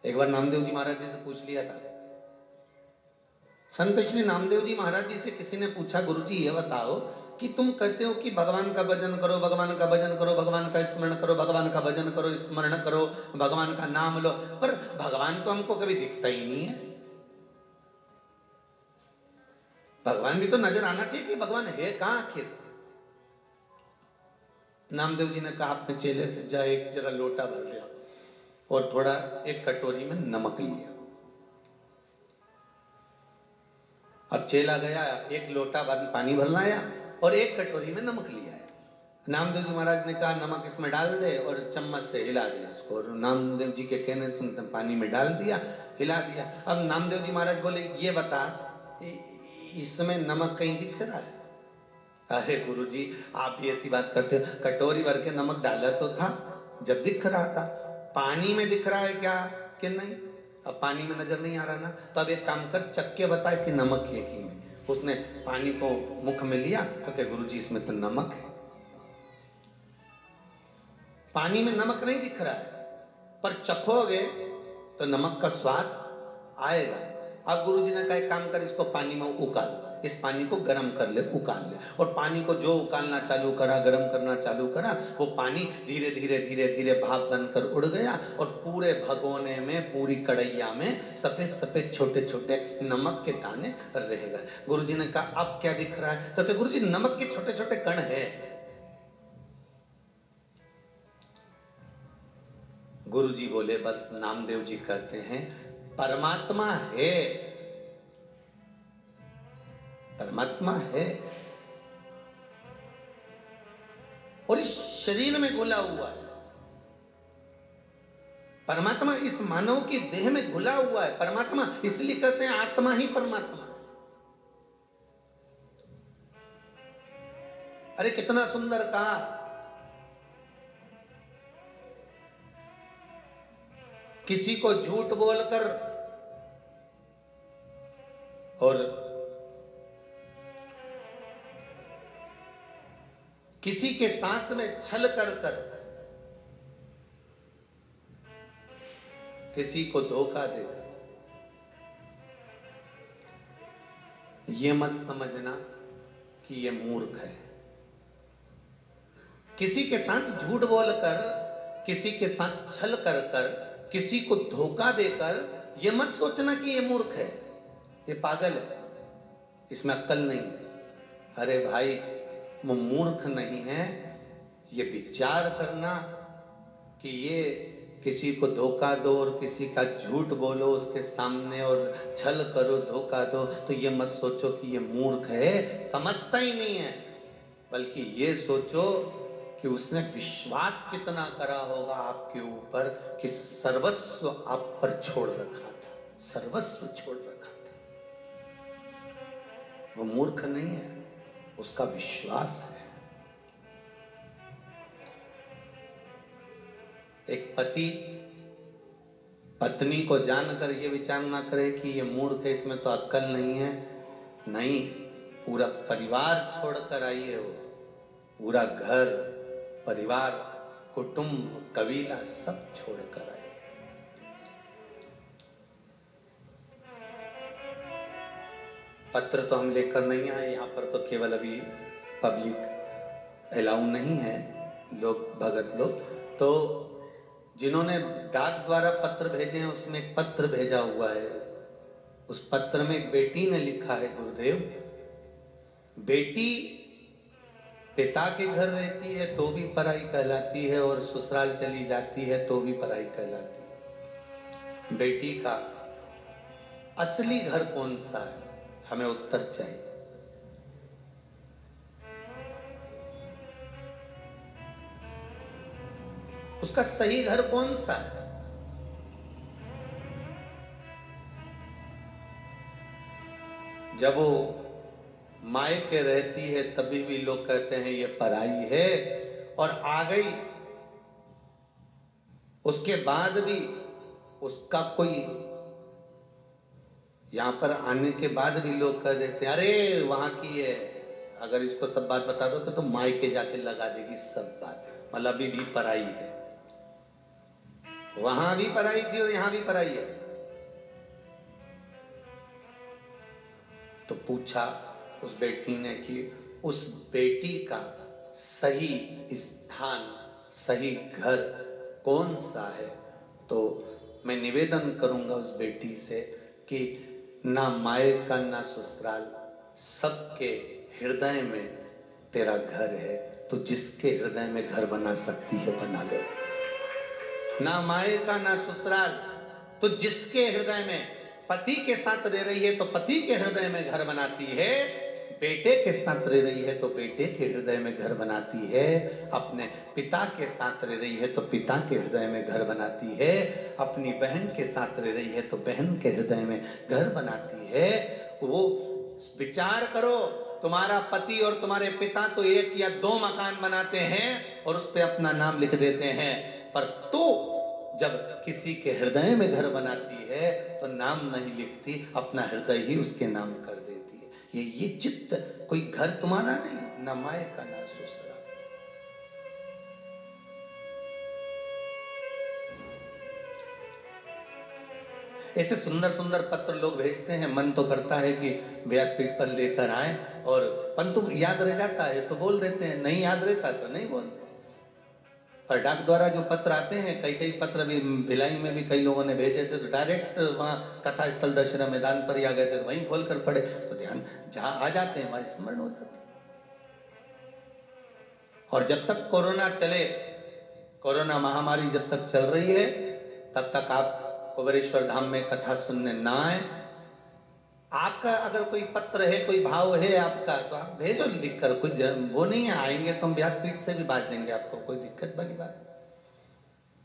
एक बार नामदेव जी महाराज जी से पूछ लिया था। संत श्री नामदेव जी महाराज जी से किसी ने पूछा, गुरुजी ये बताओ कि तुम कहते हो कि भगवान का भजन करो, भगवान का भजन करो, भगवान का स्मरण करो, भगवान का भजन करो, स्मरण करो, भगवान का नाम लो, पर भगवान तो हमको कभी दिखता ही नहीं है। भगवान भी तो नजर आना चाहिए कि भगवान है कहां आखिर। नामदेव जी ने कहा अपने चेले से, जा एक जरा लोटा भर लिया और थोड़ा एक कटोरी में नमक लिया। अब चेला गया, एक लोटा पानी भर लाया और एक कटोरी में नमक लिया है। नामदेव जी महाराज ने कहा नमक इसमें डाल दे और चम्मच से हिला दे इसको, और नामदेव जी के कहने सुनते पानी में डाल दिया, हिला दिया। अब नामदेव जी महाराज बोले, ये बता इसमें नमक कहीं दिख रहा है? अरे गुरुजी आप भी ऐसी बात करते हो, कटोरी भर के नमक डाला तो था जब दिख रहा था। पानी में दिख रहा है क्या कि नहीं? अब पानी में नजर नहीं आ रहा ना, तो अब एक काम कर, चक्के बता कि नमक है कि नहीं। उसने पानी को मुख में लिया तो कहे गुरुजी इसमें तो नमक है। पानी में नमक नहीं दिख रहा है पर चखोगे तो नमक का स्वाद आएगा। अब गुरुजी ने कहा काम कर, इसको पानी में उकाल, इस पानी को गर्म कर ले, उकाल ले। और पानी को जो उकालना चालू करा, गर्म करना चालू करा, वो पानी धीरे धीरे धीरे धीरे भाप बनकर उड़ गया और पूरे भगोने में, पूरी कढ़ैया में सफेद सफेद छोटे छोटे नमक के दाने रह गए। गुरुजी ने कहा अब क्या दिख रहा है? तो क्या गुरुजी नमक के छोटे छोटे कण है। गुरुजी बोले बस नामदेव जी कहते हैं परमात्मा है, परमात्मा है और इस शरीर में घुला हुआ है। परमात्मा इस मानव की देह में घुला हुआ है। परमात्मा इसलिए कहते हैं आत्मा ही परमात्मा है। अरे कितना सुंदर कहा। किसी को झूठ बोलकर और किसी के साथ में छल कर कर किसी को धोखा देकर, ये मत समझना कि ये मूर्ख है। किसी के साथ झूठ बोलकर, किसी के साथ छल कर कर, किसी को धोखा देकर, ये मत सोचना कि ये मूर्ख है, ये पागल है, इसमें अक्ल नहीं है। अरे भाई वो मूर्ख नहीं है, ये विचार करना कि ये किसी को धोखा दो और किसी का झूठ बोलो उसके सामने और छल करो, धोखा दो, तो ये मत सोचो कि ये मूर्ख है, समझता ही नहीं है। बल्कि ये सोचो कि उसने विश्वास कितना करा होगा आपके ऊपर कि सर्वस्व आप पर छोड़ रखा था, सर्वस्व छोड़ रखा था। वो मूर्ख नहीं है, उसका विश्वास है। एक पति पत्नी को जानकर ये विचार ना करे कि ये मूर्ख है, इसमें तो अक्ल नहीं है। नहीं, पूरा परिवार छोड़कर आई है वो, पूरा घर परिवार कुटुंब कबीला सब छोड़कर आई। पत्र तो हम लेकर नहीं आए, यहाँ पर तो केवल अभी पब्लिक अलाउ नहीं है, लोग भगत लोग। तो जिन्होंने डाक द्वारा पत्र भेजे हैं उसमें एक पत्र भेजा हुआ है। उस पत्र में एक बेटी ने लिखा है, गुरुदेव बेटी पिता के घर रहती है तो भी पराई कहलाती है और ससुराल चली जाती है तो भी पराई कहलाती है। बेटी का असली घर कौन सा है, हमें उत्तर चाहिए। उसका सही घर कौन सा है? जब वो मायके रहती है तभी भी लोग कहते हैं ये पराई है, और आ गई उसके बाद भी उसका कोई, यहां पर आने के बाद भी लोग कह देते हैं अरे वहां की है, अगर इसको सब बात बता दो तो मायके जाके लगा देगी सब बात, मतलब अभी भी पराई है। वहां भी पराई थी और यहां भी पराई है। तो पूछा उस बेटी ने कि उस बेटी का सही स्थान, सही घर कौन सा है? तो मैं निवेदन करूंगा उस बेटी से कि ना मायका ना ससुराल, सबके हृदय में तेरा घर है, तो जिसके हृदय में घर बना सकती है बना ले। ना मायका ना ससुराल, तो जिसके हृदय में पति के साथ रह रही है तो पति के हृदय में घर बनाती है, बेटे के साथ रह रही है तो बेटे के हृदय में घर बनाती है, अपने पिता के साथ रह रही है तो पिता के हृदय में घर बनाती है, अपनी बहन के साथ रह रही है तो बहन के हृदय में घर बनाती है। वो विचार करो, तुम्हारा पति और तुम्हारे पिता तो एक या दो मकान बनाते हैं और उस पर अपना नाम लिख देते हैं, पर तू जब किसी के हृदय में घर बनाती है तो नाम नहीं लिखती, अपना हृदय ही उसके नाम कर देती है। ये चित्त, कोई घर तुम्हारा नहीं, ना मायका ना ससुराल। ऐसे सुंदर सुंदर पत्र लोग भेजते हैं, मन तो करता है कि व्यासपीठ पर लेकर आए, और परंतु याद रह जाता है तो बोल देते हैं, नहीं याद रहता तो नहीं बोलते। पर डाक द्वारा जो पत्र आते हैं, कई कई पत्र भी भिलाई में भी कई लोगों ने भेजे थे, तो डायरेक्ट वहाँ कथा स्थल दशहरा मैदान पर ही आ गए थे, तो वहीं खोल कर पढ़े तो ध्यान जहाँ आ जाते हैं वहाँ स्मरण हो जाते हैं। और जब तक कोरोना चले, कोरोना महामारी जब तक चल रही है, तब तक आप कुबेरेश्वर धाम में कथा सुनने ना आए। आपका अगर कोई पत्र है, कोई भाव है आपका, तो आप भेजो लिख कर, कोई वो नहीं है, आएंगे तो हम व्यासपीठ से भी बाज देंगे आपको, कोई दिक्कत वाली बात,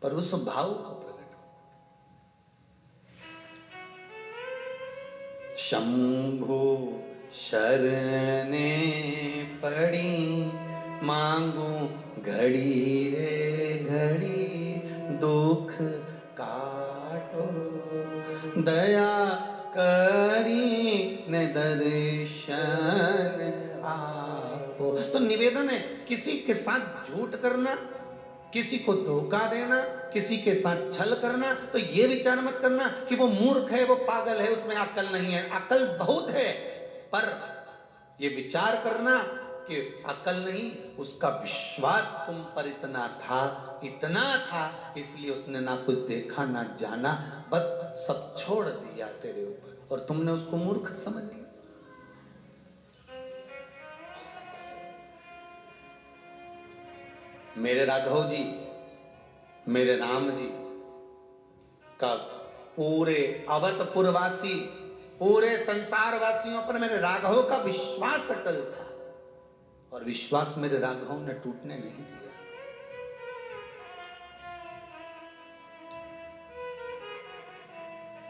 पर उस भाव को प्रकट करो। शंभु शरणे पड़ी, मांगू घड़ी रे घड़ी, दुख काटो दया करी ने दर्शन आपो। तो निवेदन है, किसी के साथ झूठ करना, किसी को धोखा देना, किसी के साथ छल करना, तो ये विचार मत करना कि वो मूर्ख है, वो पागल है, उसमें अक्ल नहीं है। अक्ल बहुत है, पर ये विचार करना कि अक्ल नहीं, उसका विश्वास तुम पर इतना था, इसलिए उसने ना कुछ देखा ना जाना, बस सब छोड़ दिया तेरे ऊपर, और तुमने उसको मूर्ख समझ लिया। मेरे राघव जी, मेरे राम जी का पूरे अवधपुरवासी, पूरे संसार वासियों पर मेरे राघव का विश्वास अटल था, और विश्वास मेरे राघव ने टूटने नहीं दिया।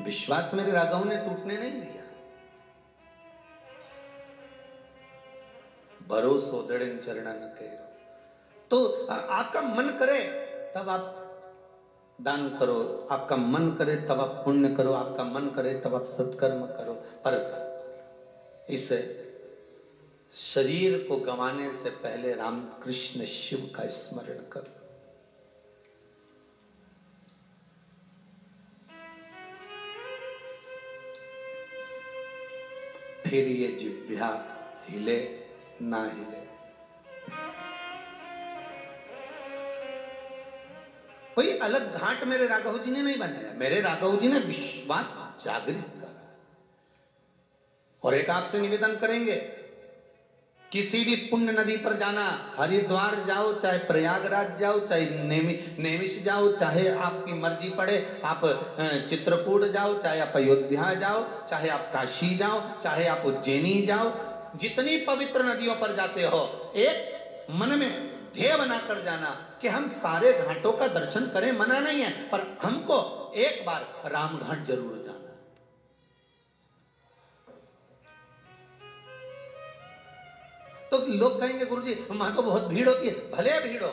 विश्वास मेरे राघव ने टूटने नहीं दिया। भरोसो दृढ़ चरणन केरो। तो आपका मन करे तब आप दान करो, आपका मन करे तब आप पुण्य करो, आपका मन करे तब आप सत्कर्म करो, पर इस शरीर को गंवाने से पहले रामकृष्ण शिव का स्मरण करो। फिर ये जिह्वा हिले ना हिले। कोई अलग घाट मेरे राघव जी ने नहीं बनाया, मेरे राघव जी ने विश्वास जागृत करा। और एक आपसे निवेदन करेंगे, किसी भी पुण्य नदी पर जाना, हरिद्वार जाओ, चाहे प्रयागराज जाओ, चाहे नेमिष जाओ, चाहे आपकी मर्जी पड़े आप चित्रकूट जाओ, चाहे आप अयोध्या जाओ, चाहे आप काशी जाओ, चाहे आप उज्जैनी जाओ, जितनी पवित्र नदियों पर जाते हो, एक मन में ध्येय बनाकर जाना कि हम सारे घाटों का दर्शन करें, मना नहीं है, पर हमको एक बार राम घाट जरूर जाना। तो लोग कहेंगे गुरुजी वहां तो बहुत भीड़ होती है, भले भीड़ हो,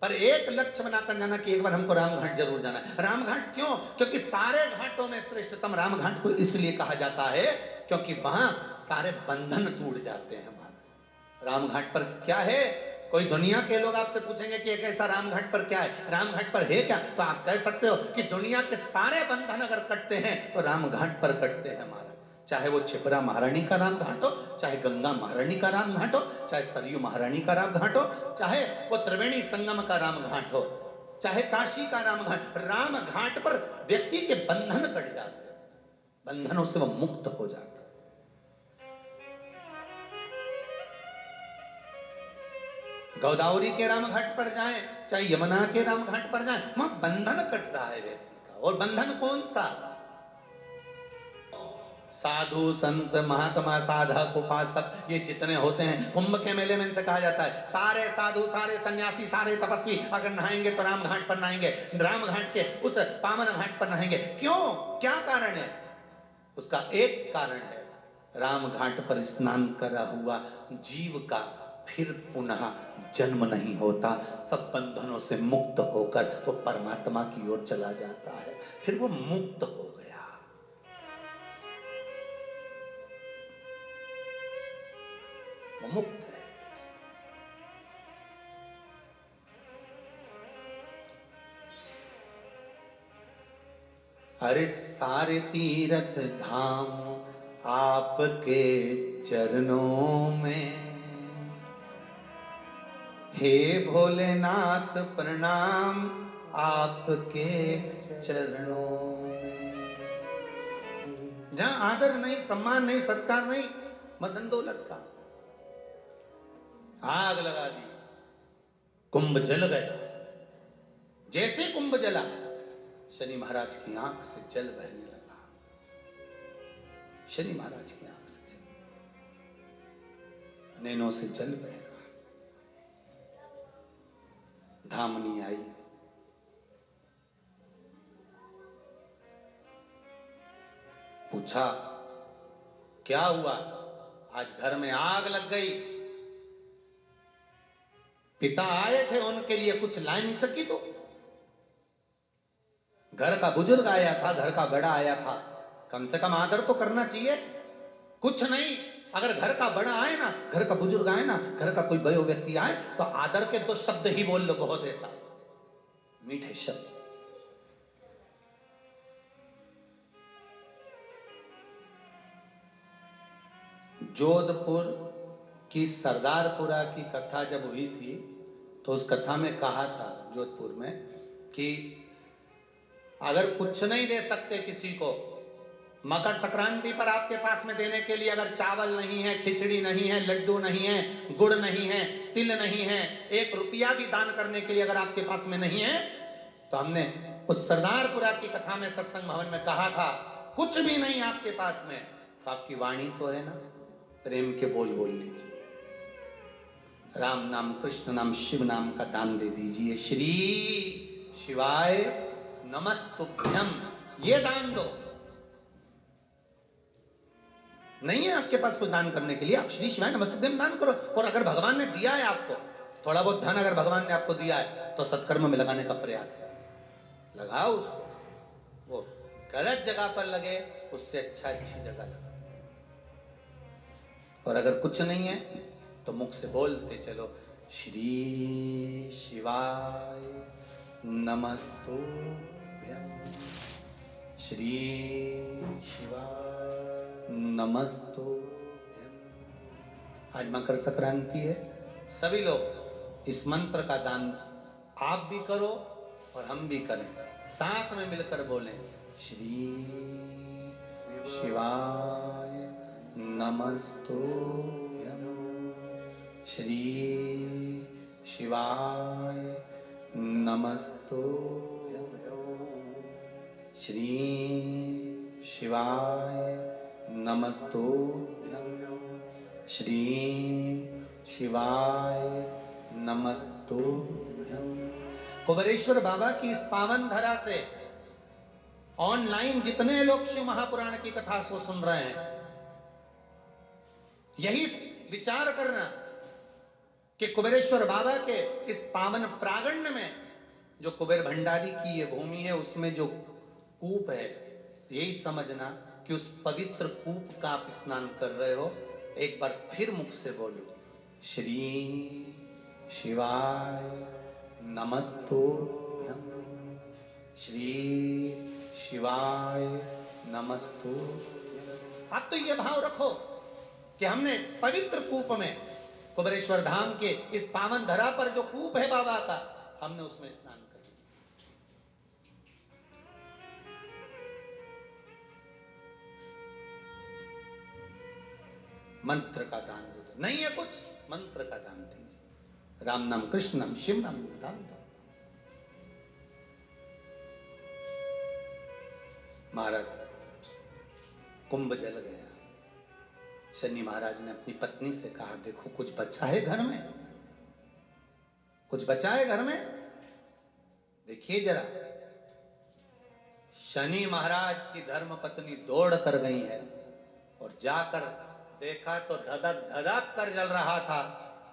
पर एक लक्ष्य बनाकर जाना कि एक बार हमको रामघाट जरूर जाना है। रामघाट क्यों? क्योंकि सारे घाटों में श्रेष्ठतम रामघाट को इसलिए कहा जाता है क्योंकि वहां सारे बंधन टूट जाते हैं। रामघाट पर क्या है? कोई दुनिया के लोग आपसे पूछेंगे कि एक ऐसा रामघाट पर क्या है, रामघाट पर है क्या, तो आप कह सकते हो कि दुनिया के सारे बंधन अगर कटते हैं तो रामघाट पर कटते हैं महाराज। चाहे वो छिपरा महारानी का रामघाट हो, चाहे गंगा महारानी का रामघाट हो, चाहे सरयू महारानी का रामघाट हो, चाहे वो त्रिवेणी संगम का रामघाट हो, चाहे काशी का रामघाट, रामघाट पर व्यक्ति के बंधन कट जाते हैं, बंधनों से वो मुक्त हो जाता है। गोदावरी के रामघाट पर जाएं, चाहे यमुना के रामघाट पर जाएं, वहां बंधन कट रहा है व्यक्ति का। और बंधन कौन सा? साधु संत महात्मा साधक उपासक ये जितने होते हैं, कुंभ के मेले में इनसे कहा जाता है सारे साधु सारे सन्यासी सारे तपस्वी अगर नहाएंगे तो रामघाट पर नहाएंगे, रामघाट के उस पावन घाट पर नहाएंगे। क्यों? क्या कारण है? उसका एक कारण है, रामघाट पर स्नान करा हुआ जीव का फिर पुनः जन्म नहीं होता, सब बंधनों से मुक्त होकर वो परमात्मा की ओर चला जाता है, फिर वो मुक्त हो गया। वो मुक्त है। अरे सारे तीर्थ धाम आपके चरणों में, हे भोलेनाथ प्रणाम आपके चरणों में। जहां आदर नहीं, सम्मान नहीं, सत्कार नहीं, मदन दौलत का आग लगा दी, कुंभ जल गया। जैसे कुंभ जला, शनि महाराज की आंख से जल बहने लगा। शनि महाराज की आंख से जल, नैनों से जल बह रहा। धामनी आई, पूछा क्या हुआ, आज घर में आग लग गई। पिता आए थे, उनके लिए कुछ ला नहीं सकी तो? घर का बुजुर्ग आया था, घर का बड़ा आया था, कम से कम आदर तो करना चाहिए। कुछ नहीं, अगर घर का बड़ा आए ना, घर का बुजुर्ग आए ना, घर का कोई वयो व्यक्ति आए तो आदर के दो शब्द ही बोल लो, बहुत ऐसा मीठे शब्द। जोधपुर की सरदारपुरा की कथा जब हुई थी तो उस कथा में कहा था जोधपुर में कि अगर कुछ नहीं दे सकते किसी को, मकर संक्रांति पर आपके पास में देने के लिए अगर चावल नहीं है, खिचड़ी नहीं है, लड्डू नहीं है, गुड़ नहीं है, तिल नहीं है, 1 रुपया भी दान करने के लिए अगर आपके पास में नहीं है, तो हमने उस सरदारपुरा की कथा में सत्संग भवन में कहा था कुछ भी नहीं आपके पास में तो आपकी वाणी तो है ना, प्रेम के बोल बोल लीजिए, राम नाम कृष्ण नाम शिव नाम का दान दे दीजिए, श्री शिवाय नमस्तुभ्यम ये दान दो। नहीं है आपके पास कुछ दान करने के लिए, आप श्री शिवाय नमस्तुभ्यम दान करो। और अगर भगवान ने दिया है आपको थोड़ा बहुत धन, अगर भगवान ने आपको दिया है तो सत्कर्म में लगाने का प्रयास है, लगाओ उसको, वो गलत जगह पर लगे उससे अच्छा अच्छी जगह लगा। और अगर कुछ नहीं है तो मुख से बोलते चलो श्री शिवाय नमस्तुभ्यम, श्री शिवाय नमस्तुभ्यम। आज मकर संक्रांति है, सभी लोग इस मंत्र का दान आप भी करो और हम भी करें, साथ में मिलकर बोलें श्री शिवाय नमस्तुभ्यम, श्री शिवाय नमस्तुभ्यम, श्री शिवाय नमस्तुभ्यम, श्री शिवाय नमस्तुभ्यं। कुबेरेश्वर बाबा की इस पावन धरा से ऑनलाइन जितने लोग शिव महापुराण की कथा को सुन रहे हैं, यही विचार करना कि कुबेरेश्वर बाबा के इस पावन प्रांगण में जो कुबेर भंडारी की ये भूमि है, उसमें जो कूप है, यही समझना कि उस पवित्र कूप का आप स्नान कर रहे हो। एक बार फिर मुख से बोलो, श्री शिवाय नमस्तुभ्यं, श्री शिवाय नमस्तुभ्यं। आप तो ये भाव रखो कि हमने पवित्र कूप में, कुबेरेश्वर धाम के इस पावन धरा पर जो कूप है बाबा का, हमने उसमें स्नान कर लिया। मंत्र का दान दे दो, नहीं है कुछ, मंत्र का दान दीजिए। राम नाम, कृष्ण नाम, शिव नाम दान दो। महाराज, कुंभ जल गया। शनि महाराज ने अपनी पत्नी से कहा, देखो कुछ बचा है घर में, कुछ बचा है घर में, देखिए जरा। शनि महाराज की धर्म पत्नी दौड़ कर गई है और जाकर देखा तो धधक धधक कर जल रहा था,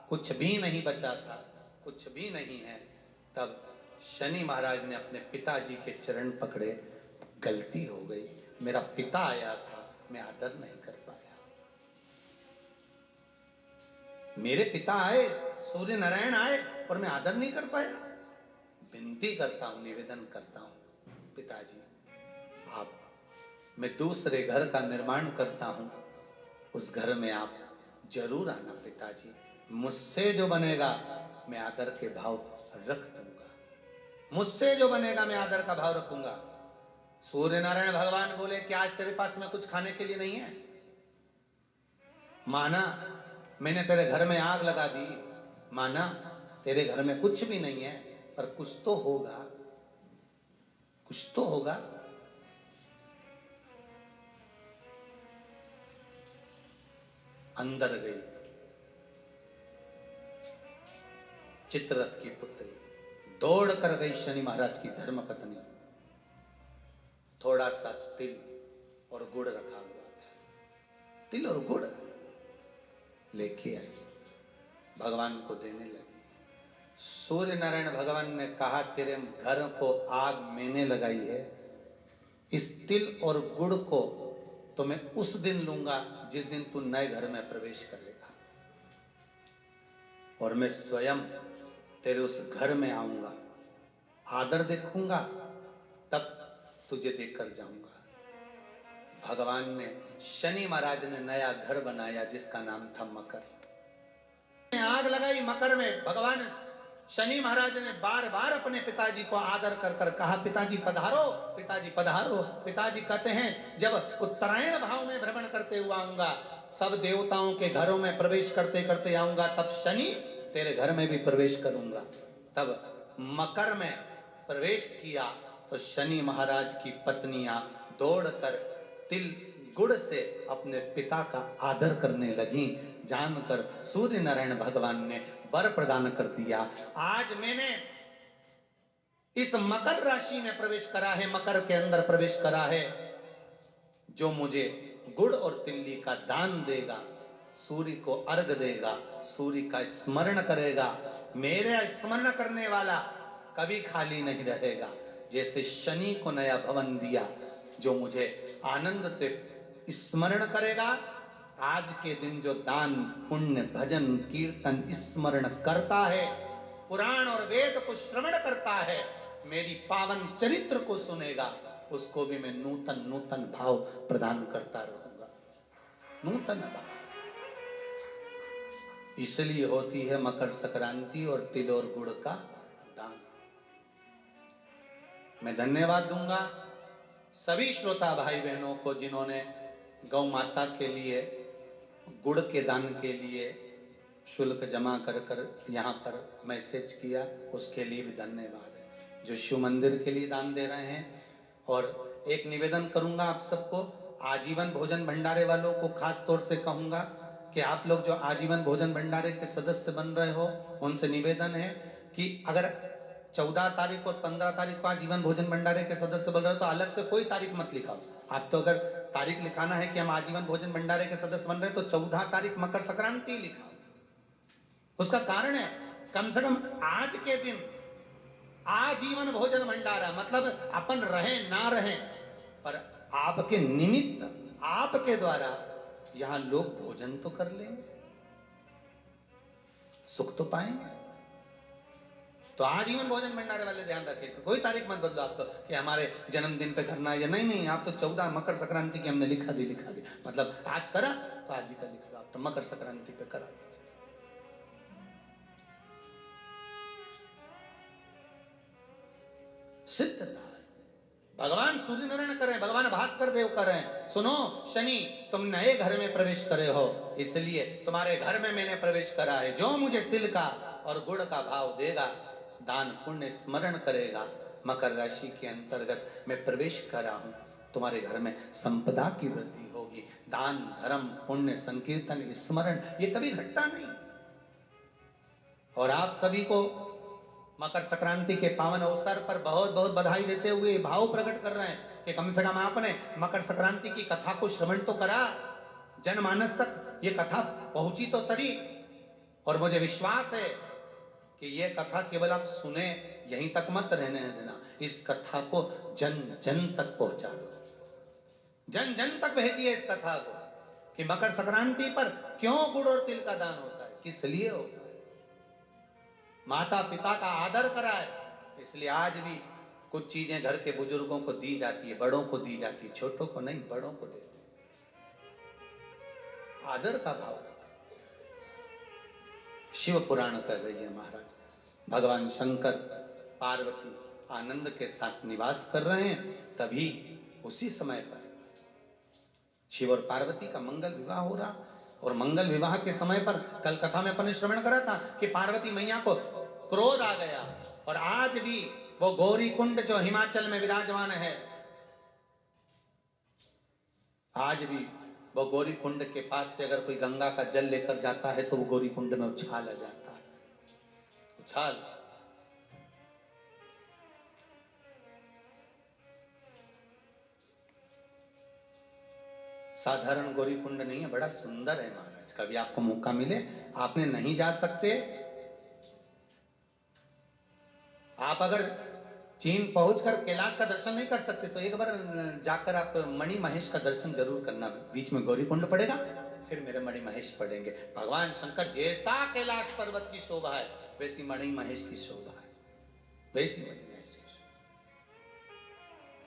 कुछ भी नहीं बचा था, कुछ भी नहीं है। तब शनि महाराज ने अपने पिताजी के चरण पकड़े, गलती हो गई, मेरा पिता आया था, मैं आदर नहीं कर पाया। मेरे पिता आए, सूर्य नारायण आए और मैं आदर नहीं कर पाया। विनती करता हूं, निवेदन करता हूं, पिताजी आप, मैं दूसरे घर का निर्माण करता हूं, उस घर में आप जरूर आना पिताजी। मुझसे जो बनेगा मैं आदर के भाव रख दूंगा, मुझसे जो बनेगा मैं आदर का भाव रखूंगा। सूर्य नारायण भगवान बोले कि आज तेरे पास में कुछ खाने के लिए नहीं है, माना मैंने तेरे घर में आग लगा दी, माना तेरे घर में कुछ भी नहीं है, पर कुछ तो होगा, कुछ तो होगा। अंदर गई चित्ररथ की पुत्री, दौड़ कर गई शनि महाराज की धर्म पत्नी। थोड़ा सा तिल और गुड़ रखा हुआ था, तिल और गुड़ लेके आई, भगवान को देने लगी। सूर्य नारायण भगवान ने कहा, तेरे घर को आग मैंने लगाई है, इस तिल और गुड़ को तो मैं उस दिन लूंगा जिस दिन तू नए घर में प्रवेश करेगा, और मैं स्वयं तेरे उस घर में आऊंगा, आदर देखूंगा, तब तुझे देकर जाऊंगा। भगवान ने, शनि महाराज ने नया घर बनाया जिसका नाम था मकर। आग लगाई मकर में। भगवान शनि महाराज ने बार बार अपने पिताजी को आदर कर कर कहा, पिताजी पधारो, पिताजी पधारो। पिताजी कहते हैं, जब उत्तरायण भाव में भ्रमण करते हुए आऊंगा, सब देवताओं के घरों में प्रवेश करते करते आऊंगा, तब शनि तेरे घर में भी प्रवेश करूंगा। तब मकर में प्रवेश किया तो शनि महाराज की पत्नियां दौड़कर तिल गुड़ से अपने पिता का आदर करने लगी। जानकर सूर्य नारायण भगवान ने वर प्रदान कर दिया। आज मैंने इस मकर राशि में प्रवेश करा है, मकर के अंदर प्रवेश करा है, जो मुझे गुड़ और तिल्ली का दान देगा, सूर्य को अर्घ देगा, सूर्य का स्मरण करेगा, मेरे स्मरण करने वाला कभी खाली नहीं रहेगा। जैसे शनि को नया भवन दिया, जो मुझे आनंद से स्मरण करेगा, आज के दिन जो दान पुण्य भजन कीर्तन स्मरण करता है, पुराण और वेद को श्रवण करता है, मेरी पावन चरित्र को सुनेगा, उसको भी मैं नूतन नूतन भाव प्रदान करता रहूंगा, नूतन भाव। इसलिए होती है मकर संक्रांति और तिल और गुड़ का दान। मैं धन्यवाद दूंगा सभी श्रोता भाई बहनों को जिन्होंने गौ माता के लिए गुड़ के दान के लिए शुल्क जमा कर कर यहाँ पर मैसेज किया, उसके लिए भी धन्यवाद है। जो शिव मंदिर के लिए दान दे रहे हैं, और एक निवेदन करूंगा आप सबको, आजीवन भोजन भंडारे वालों को खास तौर से कहूंगा कि आप लोग जो आजीवन भोजन भंडारे के सदस्य बन रहे हो, उनसे निवेदन है कि अगर 14 तारीख और 15 तारीख को आजीवन भोजन भंडारे के सदस्य बन रहे हो तो अलग से कोई तारीख मत लिखाओ। आप तो अगर तारीख लिखाना है कि हम आजीवन भोजन भंडारे के सदस्य बन रहे हैं तो 14 तारीख मकर संक्रांति लिखाओ। उसका कारण है, कम से कम आज के दिन आजीवन भोजन भंडारा, मतलब अपन रहे ना रहे पर आपके निमित्त, आपके द्वारा यहां लोग भोजन तो कर लेंगे, सुख तो पाएंगे। तो आजीवन भोजन भंडारे वाले ध्यान रखें, कोई तारीख मत बदलो आप तो कि हमारे जन्मदिन पे करना है या नहीं। नहीं, आप तो 14 मकर संक्रांति की हमने लिखा दी, मतलब आज करा तो आज ही का लिख लो, आप तो मकर संक्रांति पे करा दीजिए। सिद्धता भगवान सूर्य नारायण करें, भगवान भास्कर देव करें। सुनो शनि, तुम नए घर में प्रवेश करे हो, इसलिए तुम्हारे घर में मैंने प्रवेश करा है। जो मुझे तिल का और गुड़ का भाव देगा, दान पुण्य स्मरण करेगा, मकर राशि के अंतर्गत मैं प्रवेश करा हूं, तुम्हारे घर में संपदा की वृद्धि होगी। दान धर्म पुण्य संकीर्तन स्मरण ये कभी घटता नहीं। और आप सभी को मकर संक्रांति के पावन अवसर पर बहुत बहुत बधाई देते हुए भाव प्रकट कर रहे हैं कि कम से कम आपने मकर संक्रांति की कथा को श्रवण तो करा, जनमानस तक ये कथा पहुंची तो सही। और मुझे विश्वास है कि ये कथा केवल आप सुने यहीं तक मत रहने देना, इस कथा को जन जन तक पहुंचा दो, जन जन तक भेजिए इस कथा को कि मकर संक्रांति पर क्यों गुड़ और तिल का दान होता है, किस लिए होता है। माता पिता का आदर कराए, इसलिए आज भी कुछ चीजें घर के बुजुर्गों को दी जाती है, बड़ों को दी जाती है, छोटों को नहीं, बड़ों को देते हैं। आदर का भाव रखा। शिव पुराण कर रही है महाराज, भगवान शंकर पार्वती आनंद के साथ निवास कर रहे हैं, तभी उसी समय पर शिव और पार्वती का मंगल विवाह हो रहा। और मंगल विवाह के समय पर कल कथा में अपन ने श्रवण करा था कि पार्वती मैया को क्रोध आ गया, और आज भी वो गौरी कुंड जो हिमाचल में विराजमान है, आज भी वो गौरी कुंड के पास से अगर कोई गंगा का जल लेकर जाता है तो वो गौरी कुंड में उछाल आ जाता है, उछाल। साधारण गौरी कुंड नहीं है, बड़ा सुंदर है महाराज। कभी आपको मौका मिले, आपने नहीं जा सकते, आप अगर चीन पहुंचकर कैलाश का दर्शन नहीं कर सकते तो एक बार जाकर आप मणि महेश का दर्शन जरूर करना। बीच में गौरी कुंड पड़ेगा, फिर मेरे मणि महेश पड़ेंगे। भगवान शंकर जैसा कैलाश पर्वत की शोभा है वैसी मणि महेश की शोभा है, वैसी मणि महेश की शोभा।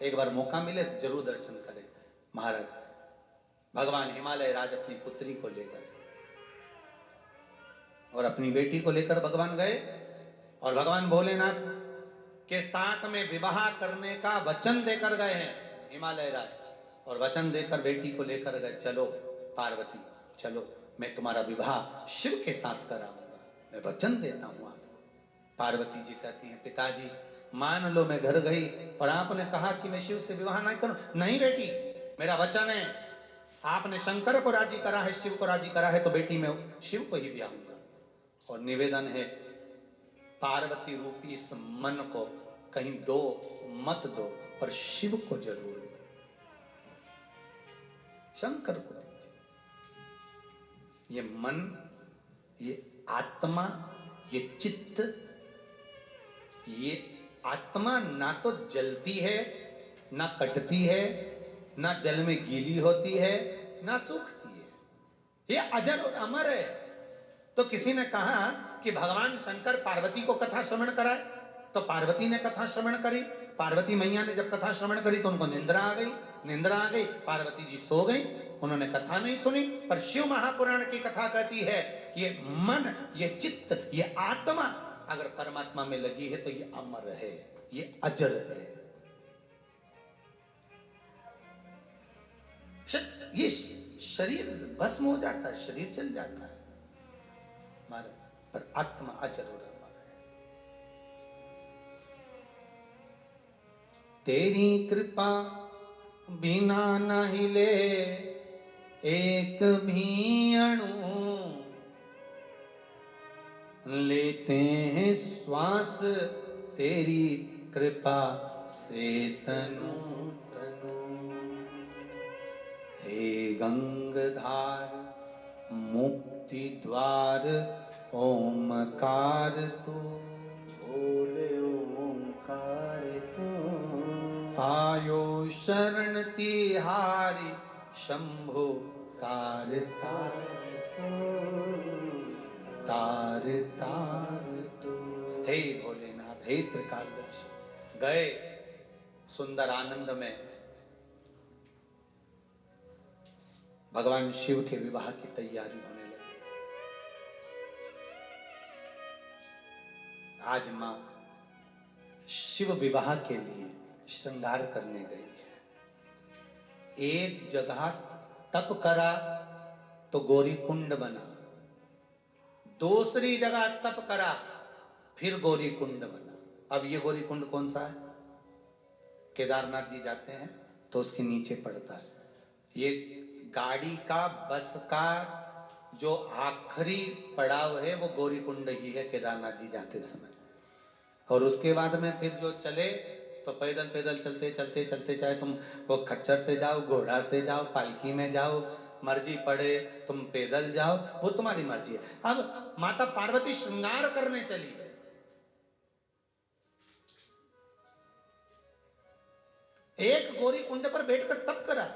एक बार मौका मिले तो जरूर दर्शन करें महाराज। भगवान हिमालय राज अपनी पुत्री को लेकर और अपनी बेटी को लेकर भगवान गए, और भगवान भोलेनाथ के साथ में विवाह करने का वचन देकर गए हैं हिमालय राज। और वचन देकर बेटी को लेकर गए, चलो पार्वती चलो, मैं तुम्हारा विवाह शिव के साथ कराऊंगा, मैं वचन देता हूं आपको। पार्वती जी कहती हैं, पिताजी मान लो मैं घर गई और आपने कहा कि मैं शिव से विवाह नहीं करूं। नहीं बेटी, मेरा वचन है, आपने शंकर को राजी करा है, शिव को राजी करा है, तो बेटी मैं शिव को ही ब्याहूंगा। और निवेदन है, पार्वती रूपी इस मन को कहीं दो मत दो, पर शिव को जरूर दो, शंकर को दीजिए। ये मन, ये आत्मा, ये चित्त, ये आत्मा ना तो जलती है, ना कटती है, ना जल में गीली होती है, ना सूखती है, ये अजर और अमर है। तो किसी ने कहा कि भगवान शंकर पार्वती को कथा श्रवण कराए, तो पार्वती ने कथा श्रवण करी। पार्वती मैया ने जब कथा श्रवण करी तो उनको निंद्रा आ गई, निंद्रा आ गई, पार्वती जी सो गई, उन्होंने कथा नहीं सुनी। पर शिव महापुराण की कथा कहती है, ये मन, ये चित्त, ये आत्मा अगर परमात्मा में लगी है तो ये अमर है, ये अजर है। ये शरीर भस्म हो जाता है, शरीर चल जाता है महाराज, पर आत्मा अजर और अमर है। तेरी कृपा बिना न हिले एक भी अणु लेते हैं श्वास तेरी कृपा से तनु तनु। हे गंगधार मुक्ति द्वार ओमकार तो, बोले ओंकार तो। आयो शरण तिहारी शंभो तार तार तार तार तो। हे भोलेनाथ, हे त्रिकालदर्शी। गए सुंदर आनंद में भगवान शिव के विवाह की तैयारी होने लगी। आज मां शिव विवाह के लिए श्रृंगार करने गई है। एक जगह तप करा तो गौरी कुंड बना, दूसरी जगह तप करा फिर गौरी कुंड बना। अब ये गौरी कुंड कौन सा है? केदारनाथ जी जाते हैं तो उसके नीचे पड़ता है। ये गाड़ी का, बस का जो आखिरी पड़ाव है वो गौरी कुंड ही है केदारनाथ जी जाते समय। और उसके बाद में फिर जो चले तो पैदल पैदल चलते चलते चलते, चाहे तुम वो खच्चर से जाओ, घोड़ा से जाओ, पालकी में जाओ, मर्जी पड़े तुम पैदल जाओ, वो तुम्हारी मर्जी है। अब माता पार्वती श्रृंगार करने चली है। एक गौरी कुंड पर बैठकर तप करा,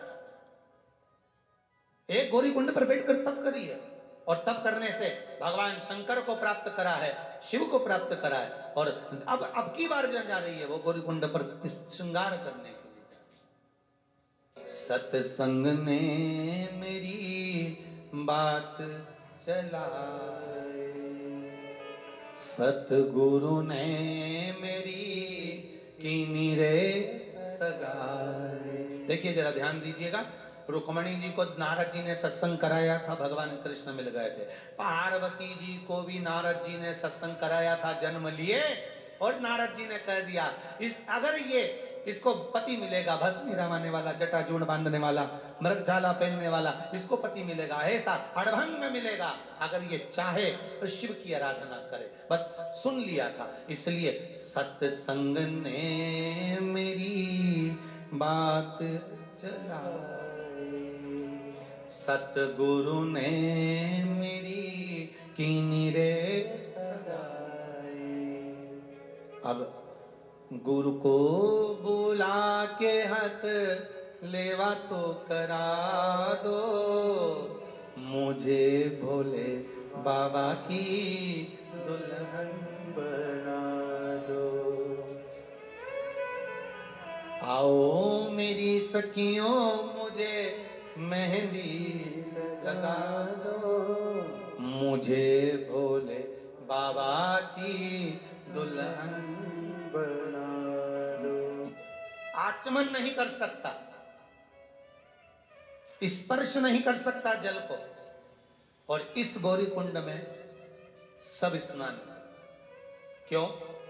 एक गौरी कुंड पर बैठकर तप करी है। और तप करने से भगवान शंकर को प्राप्त करा है, शिव को प्राप्त करा है। और अब की बार जब जा रही है वो गौरी कुंड पर श्रृंगार करने के लिए। सत्संग ने मेरी बात चलाई, सतगुरु ने मेरी कीनी रे सगाई। देखिए जरा ध्यान दीजिएगा, रुक्मणी जी को नारद जी ने सत्संग कराया था, भगवान कृष्ण मिल गए थे। पार्वती जी को भी नारद जी ने सत्संग कराया था, जन्म लिए। और नारद जी ने कह दिया इस अगर ये इसको पति मिलेगा, भस्मी रमाने वाला, जटाजूड़ बांधने वाला, मृगछाला पहनने वाला, इसको पति मिलेगा, ऐसा अड़भंग मिलेगा। अगर ये चाहे तो शिव की आराधना करे। बस सुन लिया था, इसलिए सत्संग ने मेरी बात चलाई, सतगुरु ने मेरी कीनी रे सगाई। अब गुरु को बुला के हाथ लेवा तो करा दो, मुझे भोले बाबा की दुल्हन बना दो। आओ मेरी सखियों मुझे मेहंदी लगा दो, मुझे भोले बाबा की दुल्हन बना दो। आचमन नहीं कर सकता, स्पर्श नहीं कर सकता जल को। और इस गौरी कुंड में सब स्नान कर। क्यों?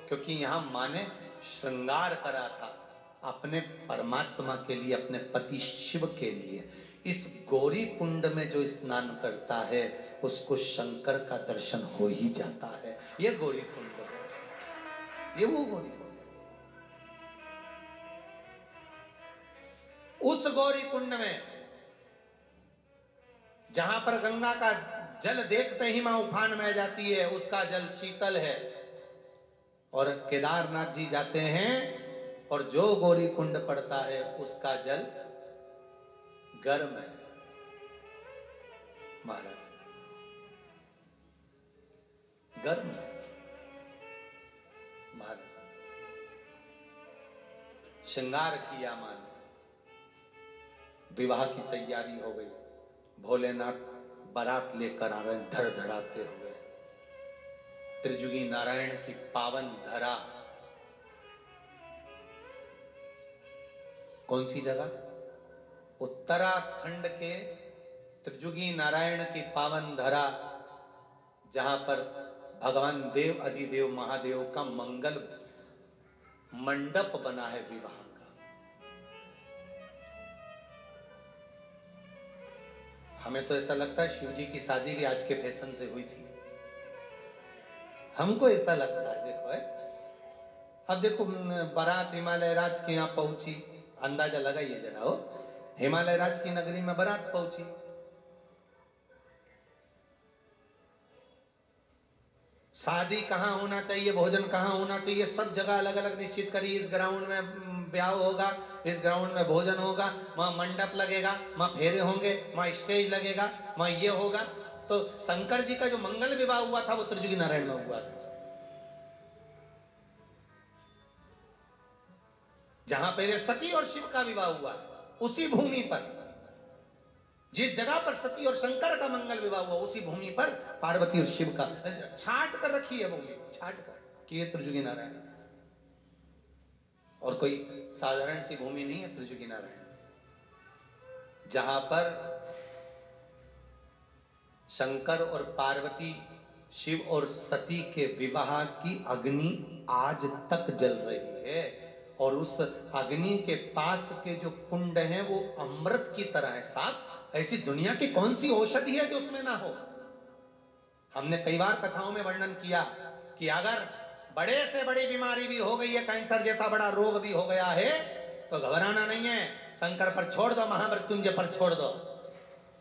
क्योंकि यहां मां ने श्रृंगार करा था अपने परमात्मा के लिए, अपने पति शिव के लिए। इस गौरी कुंड में जो स्नान करता है उसको शंकर का दर्शन हो ही जाता है। ये गौरी कुंड है, ये वो गौरी कुंड है। उस गौरी कुंड में जहां पर गंगा का जल देखते ही मां उफान में जाती है, उसका जल शीतल है। और केदारनाथ जी जाते हैं और जो गौरी कुंड पड़ता है उसका जल गर्म है। महाराज गर्म है। महाराज श्रृंगार किया मां ने, विवाह की तैयारी हो गई। भोलेनाथ बारात लेकर आ रहे हैं धड़धड़ाते हुए। त्रिजुगी नारायण की पावन धरा, कौन सी जगह? उत्तराखंड के त्रिजुगी नारायण की पावन धरा, जहां पर भगवान देव अधिदेव महादेव का मंगल मंडप बना है विवाह का। हमें तो ऐसा लगता है शिव जी की शादी भी आज के फैशन से हुई थी। हमको ऐसा लगता है। देखो है, अब देखो बारात हिमालय राज के यहाँ पहुंची, अंदाजा लगाइए जरा हो, हिमालय राज की नगरी में बारात पहुंची। शादी कहाँ होना चाहिए, भोजन कहाँ होना चाहिए, सब जगह अलग अलग निश्चित करी। इस ग्राउंड में ब्याह होगा, इस ग्राउंड में भोजन होगा, वहां मंडप लगेगा, वहां फेरे होंगे, वहां स्टेज लगेगा, वहां ये होगा। तो शंकर जी का जो मंगल विवाह हुआ था वो त्रिजुगी नारायण में हुआ था। जहां पहले सती और शिव का विवाह हुआ, उसी भूमि पर, जिस जगह पर सती और शंकर का मंगल विवाह हुआ, उसी भूमि पर पार्वती और शिव का छाट कर रखी है भूमि, छाट कर कि ये त्रिजुगी नारायण। और कोई साधारण सी भूमि नहीं है त्रिजुगी नारायण, जहां पर शंकर और पार्वती, शिव और सती के विवाह की अग्नि आज तक जल रही है। और उस अग्नि के पास के जो कुंड हैं वो अमृत की तरह है साहब। ऐसी दुनिया की कौन सी औषधि है जो उसमें ना हो। हमने कई बार कथाओं में वर्णन किया कि अगर बड़े से बड़ी बीमारी भी हो गई है, कैंसर जैसा बड़ा रोग भी हो गया है, तो घबराना नहीं है, शंकर पर छोड़ दो, महामृत्युंजय पर छोड़ दो।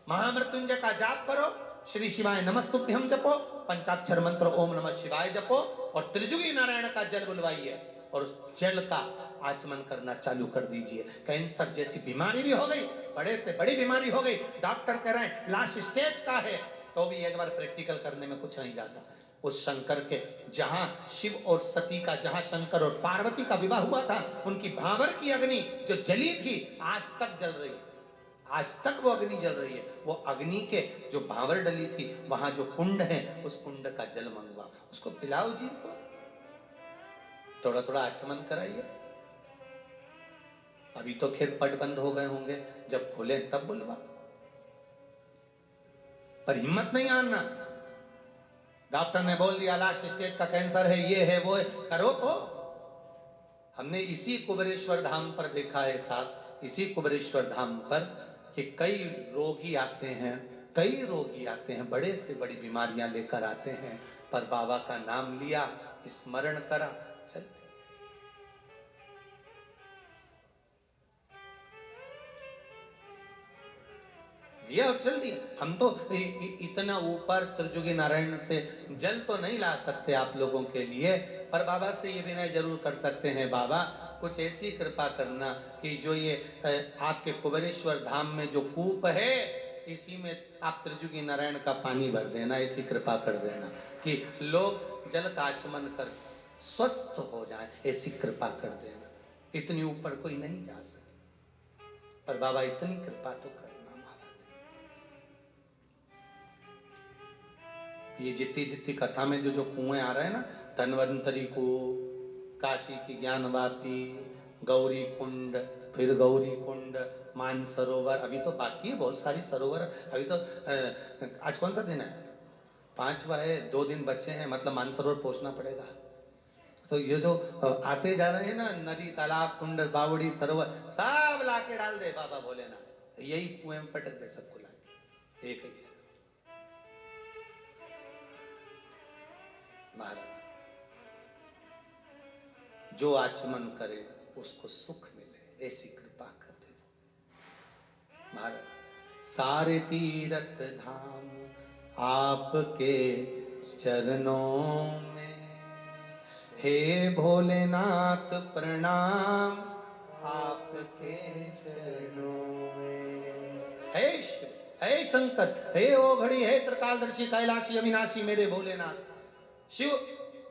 महामृत्युंजय का जाप करो, श्री शिवाय नमस्तुभ्यम जपो, पंचाक्षर मंत्र ओम नमः शिवाय जपो, और त्रिजुगी नारायण का जल बुलवाइए और उस जल का आचमन करना चालू कर दीजिए। कैंसर जैसी बीमारी भी हो गई, बड़े से बड़ी बीमारी हो गई, डॉक्टर कह रहे हैं लास्ट स्टेज का है, तो भी एक बार प्रैक्टिकल करने में कुछ नहीं जाता। उस शंकर के, जहां शिव और सती का, जहां शंकर और पार्वती का विवाह हुआ था, उनकी भावर की अग्नि जो जली थी आज तक जल रही है। आज तक वो अग्नि जल रही है। वो अग्नि के जो भावर डली थी, वहां जो कुंड है, उस कुंड का जल मंगवा, उसको पिलाओ जीव को, थोड़ा थोड़ा आचमन कराइए। अभी तो खैर पट बंद हो गए होंगे, जब खोले तब बुलवा, पर हिम्मत नहीं हारना। डॉक्टर ने बोल दिया लास्ट स्टेज का कैंसर है, ये है वो है, करो तो। हमने इसी कुबेरेश्वर धाम पर देखा है साहब, इसी कुबेरेश्वर धाम पर कि कई रोगी आते हैं, कई रोगी आते हैं, बड़े से बड़ी बीमारियां लेकर आते हैं, पर बाबा का नाम लिया, स्मरण करा, चल दिया और चल दिया। हम तो इतना ऊपर त्रिजुगी नारायण से जल तो नहीं ला सकते आप लोगों के लिए, पर बाबा से ये विनय जरूर कर सकते हैं, बाबा कुछ ऐसी कृपा करना कि जो ये आपके कुबेरेश्वर धाम में जो कूप है, इसी में आप त्रिजुगी नारायण का पानी भर देना, ऐसी कृपा कर देना कि लोग जल का आचमन कर स्वस्थ हो जाए, ऐसी कृपा कर देना। इतनी ऊपर कोई नहीं जा सके, पर बाबा इतनी कृपा तो करना महाराज। ये जितनी जितनी कथा में जो जो कुएं आ रहे हैं ना, धनवंतरी को, काशी की ज्ञानवापी, गौरी कुंड, फिर गौरी कुंड, मानसरोवर, अभी तो बाकी है बहुत सारी सरोवर। अभी तो आज कौन सा दिन है, 5वां है, 2 दिन बचे हैं, मतलब मानसरोवर पहुंचना पड़ेगा। तो ये जो आते जा रहे हैं ना, नदी तालाब कुंड बावड़ी सरोवर सब लाके डाल दे बाबा भोलेनाथ, यही कुएं में पटक दे सबको लाके एक ही जगह। महाराज जो आचमन करे उसको सुख मिले, ऐसी कृपा कर दे महाराज। सारे तीर्थ धाम आपके चरणों में, हे भोलेनाथ प्रणाम आपके चरणों में। हे शिव, हे शंकर, हे ओघड़ी, हे त्रिकालदर्शी कैलाशी अविनाशी मेरे भोलेनाथ शिव,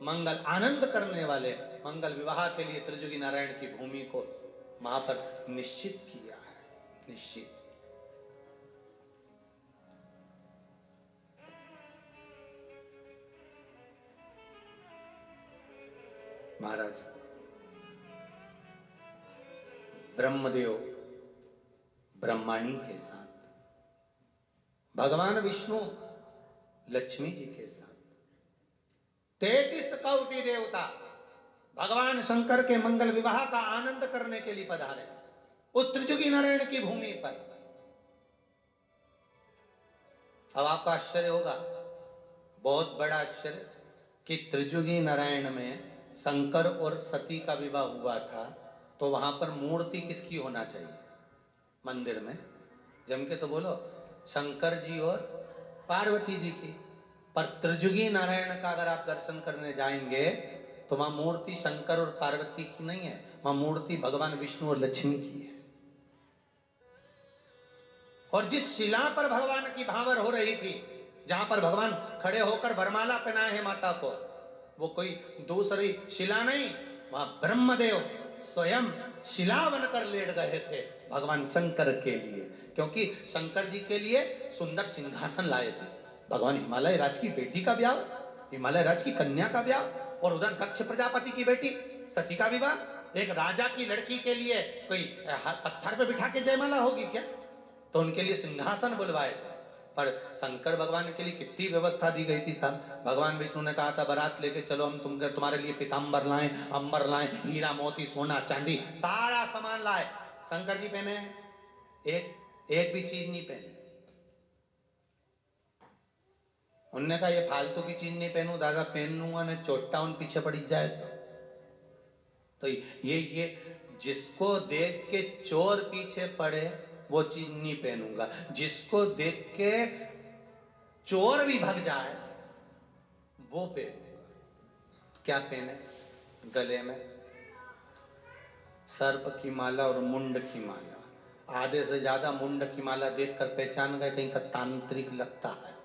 मंगल आनंद करने वाले, मंगल विवाह के लिए त्रिजुगी नारायण की भूमि को वहां पर निश्चित किया है, निश्चित। महाराज ब्रह्मदेव ब्रह्माणी के साथ, भगवान विष्णु लक्ष्मी जी के साथ, 33 कौटि देवता भगवान शंकर के मंगल विवाह का आनंद करने के लिए पधारे उस त्रिजुगी नारायण की भूमि पर। अब आपका आश्चर्य होगा, बहुत बड़ा आश्चर्य, कि त्रिजुगी नारायण में शंकर और सती का विवाह हुआ था, तो वहां पर मूर्ति किसकी होना चाहिए मंदिर में? जम के तो बोलो, शंकर जी और पार्वती जी की। पर त्रिजुगी नारायण का अगर आप दर्शन करने जाएंगे तो वहां मूर्ति शंकर और पार्वती की नहीं है, वहां मूर्ति भगवान विष्णु और लक्ष्मी की है। और जिस शिला पर भगवान की भावर हो रही थी, जहां पर भगवान खड़े होकर वरमाला पहनाए हैं माता को, वो कोई दूसरी शिला नहीं, वहां ब्रह्मदेव स्वयं शिला बनकर लेट गए थे भगवान शंकर के लिए। क्योंकि शंकर जी के लिए सुंदर सिंहासन लाए थे। भगवान हिमालय राज की बेटी का ब्याह, हिमालय राज की कन्या का ब्याह, और उधर दक्ष प्रजापति की बेटी सती का विवाह। एक राजा की लड़की के लिए कोई पत्थर पे बिठा के जयमाला होगी क्या? तो उनके लिए सिंहासन बुलवाए थे। पर शंकर भगवान के लिए कितनी व्यवस्था दी गई थी साहब। भगवान विष्णु ने कहा था बारात लेके चलो, हम तुम्हारे लिए पीताम्बर लाएं, अंबर लाएं, हीरा मोती सोना चांदी सारा सामान लाए। शंकर जी पहने एक एक भी चीज नहीं पहने। उनने कहा ये फालतू की चीज नहीं पहनू दादा, पहनूंगा ने चोटा उन पीछे पड़ी जाए तो ये जिसको देख के चोर पीछे पड़े वो चीज नहीं पहनूंगा, जिसको देख के चोर भी भाग जाए वो पहनूंगा। क्या पहने? गले में सर्प की माला और मुंड की माला। आधे से ज्यादा मुंड की माला देखकर पहचान गए कहीं का तांत्रिक लगता है।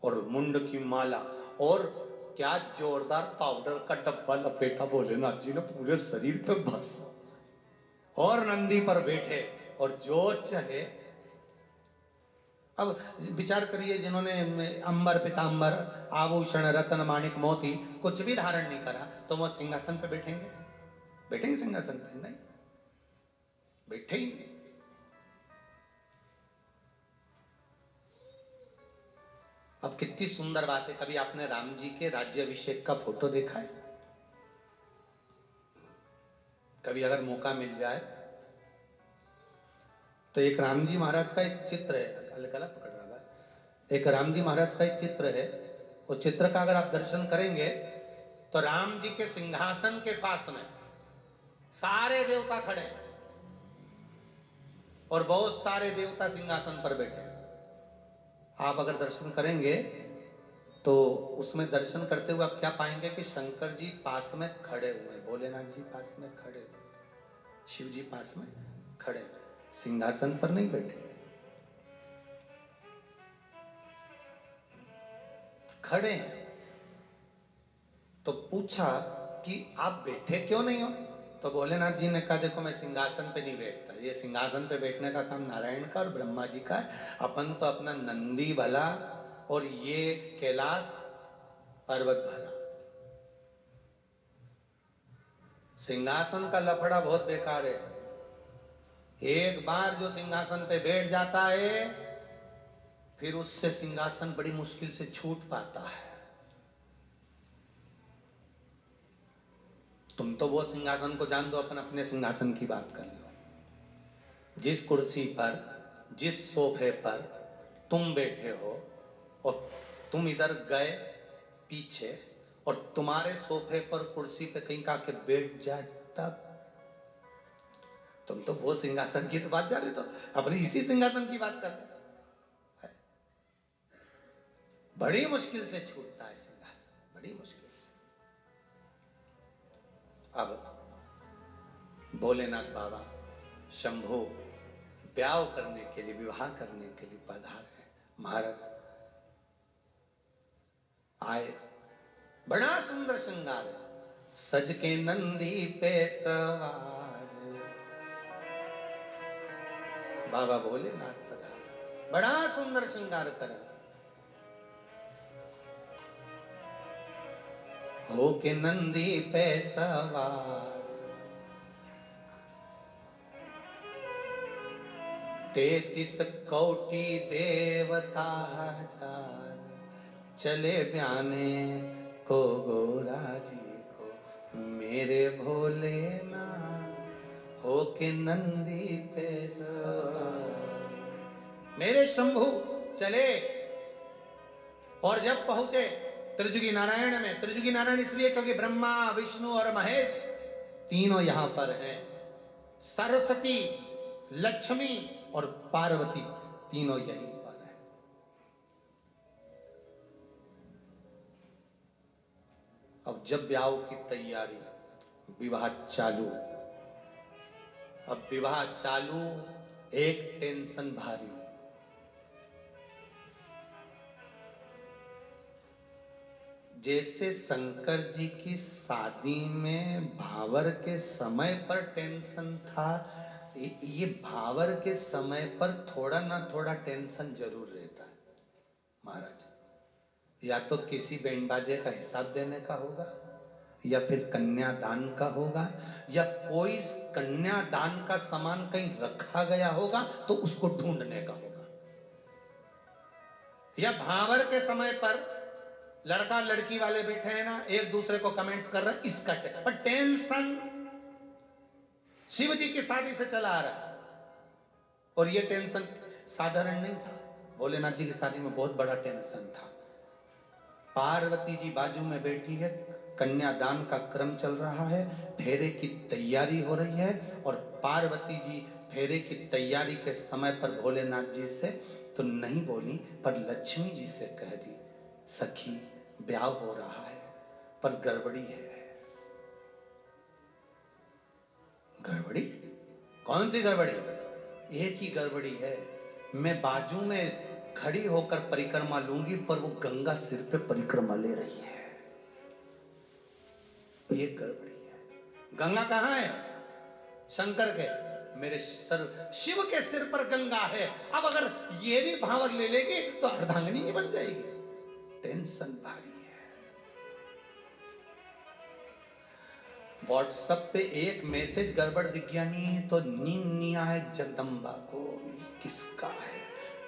और मुंड की माला, और क्या जोरदार पाउडर का डब्बा लपेटा भोलेनाथ जी ने पूरे शरीर पे बस, और नंदी पर बैठे और जो चले। अब विचार करिए, जिन्होंने अंबर पीतांबर आभूषण रत्न माणिक मोती कुछ भी धारण नहीं करा, तो वो सिंहासन पे बैठेंगे? बैठेंगे सिंहासन पे? नहीं, बैठे ही नहीं। अब कितनी सुंदर बात है, कभी आपने राम जी के राज्याभिषेक का फोटो देखा है? कभी अगर मौका मिल जाए तो एक राम जी महाराज का एक चित्र है, गला पकड़ रहा है, एक राम जी महाराज का एक चित्र है। उस चित्र का अगर आप दर्शन करेंगे तो राम जी के सिंहासन के पास में सारे देवता खड़े हैं और बहुत सारे देवता सिंहासन पर बैठे हैं। आप अगर दर्शन करेंगे तो उसमें दर्शन करते हुए आप क्या पाएंगे कि शंकर जी पास में खड़े हुए, भोलेनाथ जी पास में खड़े, शिव जी पास में खड़े, सिंहासन पर नहीं बैठे, खड़े हैं। तो पूछा कि आप बैठे क्यों नहीं हो? तो भोलेनाथ जी ने कहा देखो मैं सिंहासन पे नहीं बैठता, ये सिंहासन पे बैठने का काम नारायण का और ब्रह्मा जी का है। अपन तो अपना नंदी भला और ये कैलाश पर्वत भला। सिंहासन का लफड़ा बहुत बेकार है। एक बार जो सिंहासन पे बैठ जाता है फिर उससे सिंहासन बड़ी मुश्किल से छूट पाता है। तुम तो वो सिंहासन को जान दो, अपन अपने सिंहासन की बात कर लो। जिस कुर्सी पर, जिस सोफे पर तुम बैठे हो और तुम इधर गए पीछे और तुम्हारे सोफे पर कुर्सी पे कहीं का के बैठ जाए, तब तुम तो वो सिंहासन की तो बात जा रहे, तो अपनी इसी सिंहासन की बात कर रहे। बड़ी मुश्किल से छूटता है सिंहासन, बड़ी मुश्किल से। अब भोलेनाथ बाबा शंभो ब्याह करने के लिए, विवाह करने के लिए पधारे। महाराज आए, बड़ा सुंदर श्रृंगार है, सज के नंदी पे सवार बाबा भोलेनाथ पधारे, बड़ा सुंदर श्रृंगार करा। हो के नंदी पे सवार, 33 कोटि देवता हजार, चले ब्याने को गोरा जी को, मेरे भोलेनाथ हो के नंदी पे सवार। मेरे शंभू चले और जब पहुंचे त्रिजुगी नारायण में, त्रिजुगी नारायण इसलिए क्योंकि ब्रह्मा विष्णु और महेश तीनों यहां पर हैं। सरस्वती, लक्ष्मी और पार्वती तीनों यहीं पर हैं। अब जब ब्याह की तैयारी, विवाह चालू, अब विवाह चालू, एक टेंशन भारी। जैसे शंकर जी की शादी में भावर के समय पर टेंशन था, ये भावर के समय पर थोड़ा ना थोड़ा टेंशन जरूर रहता है महाराज। या तो किसी बैंड बाजे का हिसाब देने का होगा, या फिर कन्यादान का होगा, या कोई कन्यादान का सामान कहीं रखा गया होगा तो उसको ढूंढने का होगा, या भावर के समय पर लड़का लड़की वाले बैठे हैं ना, एक दूसरे को कमेंट्स कर रहे हैं, इसका पर टेंशन शिव जी की शादी से चला आ रहा है। और ये टेंशन साधारण नहीं था, भोलेनाथ जी की शादी में बहुत बड़ा टेंशन था। पार्वती जी बाजू में बैठी है, कन्यादान का क्रम चल रहा है, फेरे की तैयारी हो रही है, और पार्वती जी फेरे की तैयारी के समय पर भोलेनाथ जी से तो नहीं बोली, पर लक्ष्मी जी से कह दी, सखी ब्याह हो रहा है पर गड़बड़ी है। गड़बड़ी? कौन सी गड़बड़ी? एक ही गड़बड़ी है, मैं बाजू में खड़ी होकर परिक्रमा लूंगी पर वो गंगा सिर पे परिक्रमा ले रही है, ये गड़बड़ी है। गंगा कहां है? शंकर के, मेरे सर शिव के सिर पर गंगा है। अब अगर ये भी भावर ले लेगी तो अर्धांगिनी नहीं बन जाएगी। टेंशन भारी है। व्हाट्सएप पे एक मैसेज गड़बड़ दिख गया नहीं तो नींद नहीं आए जगदम्बा को, किसका है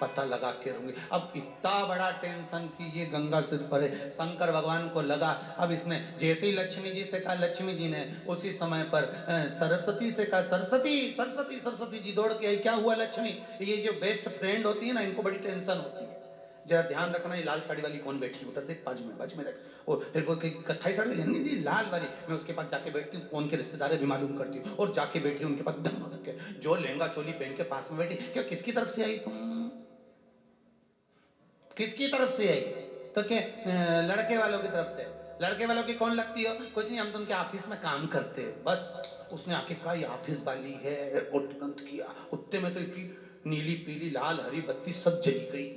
पता लगा के रहूंगी। अब इतना बड़ा टेंशन कि ये गंगा सिर पर है। शंकर भगवान को लगा, अब इसने जैसे ही लक्ष्मी जी से कहा, लक्ष्मी जी ने उसी समय पर सरस्वती से कहा, सरस्वती सरस्वती सरस्वती जी दौड़ के आई। क्या हुआ लक्ष्मी? ये जो बेस्ट फ्रेंड होती है ना, इनको बड़ी टेंशन होती है। जरा ध्यान रखना, ये लाल साड़ी वाली कौन बैठी, उधर देख, बाजू में देख। और फिर वो कत्थई साड़ी वाली नहीं, लाल वाली, मैं उसके पास जाके बैठती हूँ, कौन के रिश्तेदार है भी मालूम करती हूँ, और जाके बैठी उनके पास दम रख के, जो लहंगा चोली पहन के पास में बैठी। क्या किसकी तरफ से आई तुम? किसकी तरफ से आई? तो क्या लड़के वालों की तरफ से? लड़के वालों की कौन लगती हो? कुछ नहीं, हम तो उनके ऑफिस में काम करते हैं बस। उसने आके कहा ये ऑफिस वाली है, और तुरंत किया। उत्ते में तो नीली पीली लाल हरी बत्ती सब जली गई,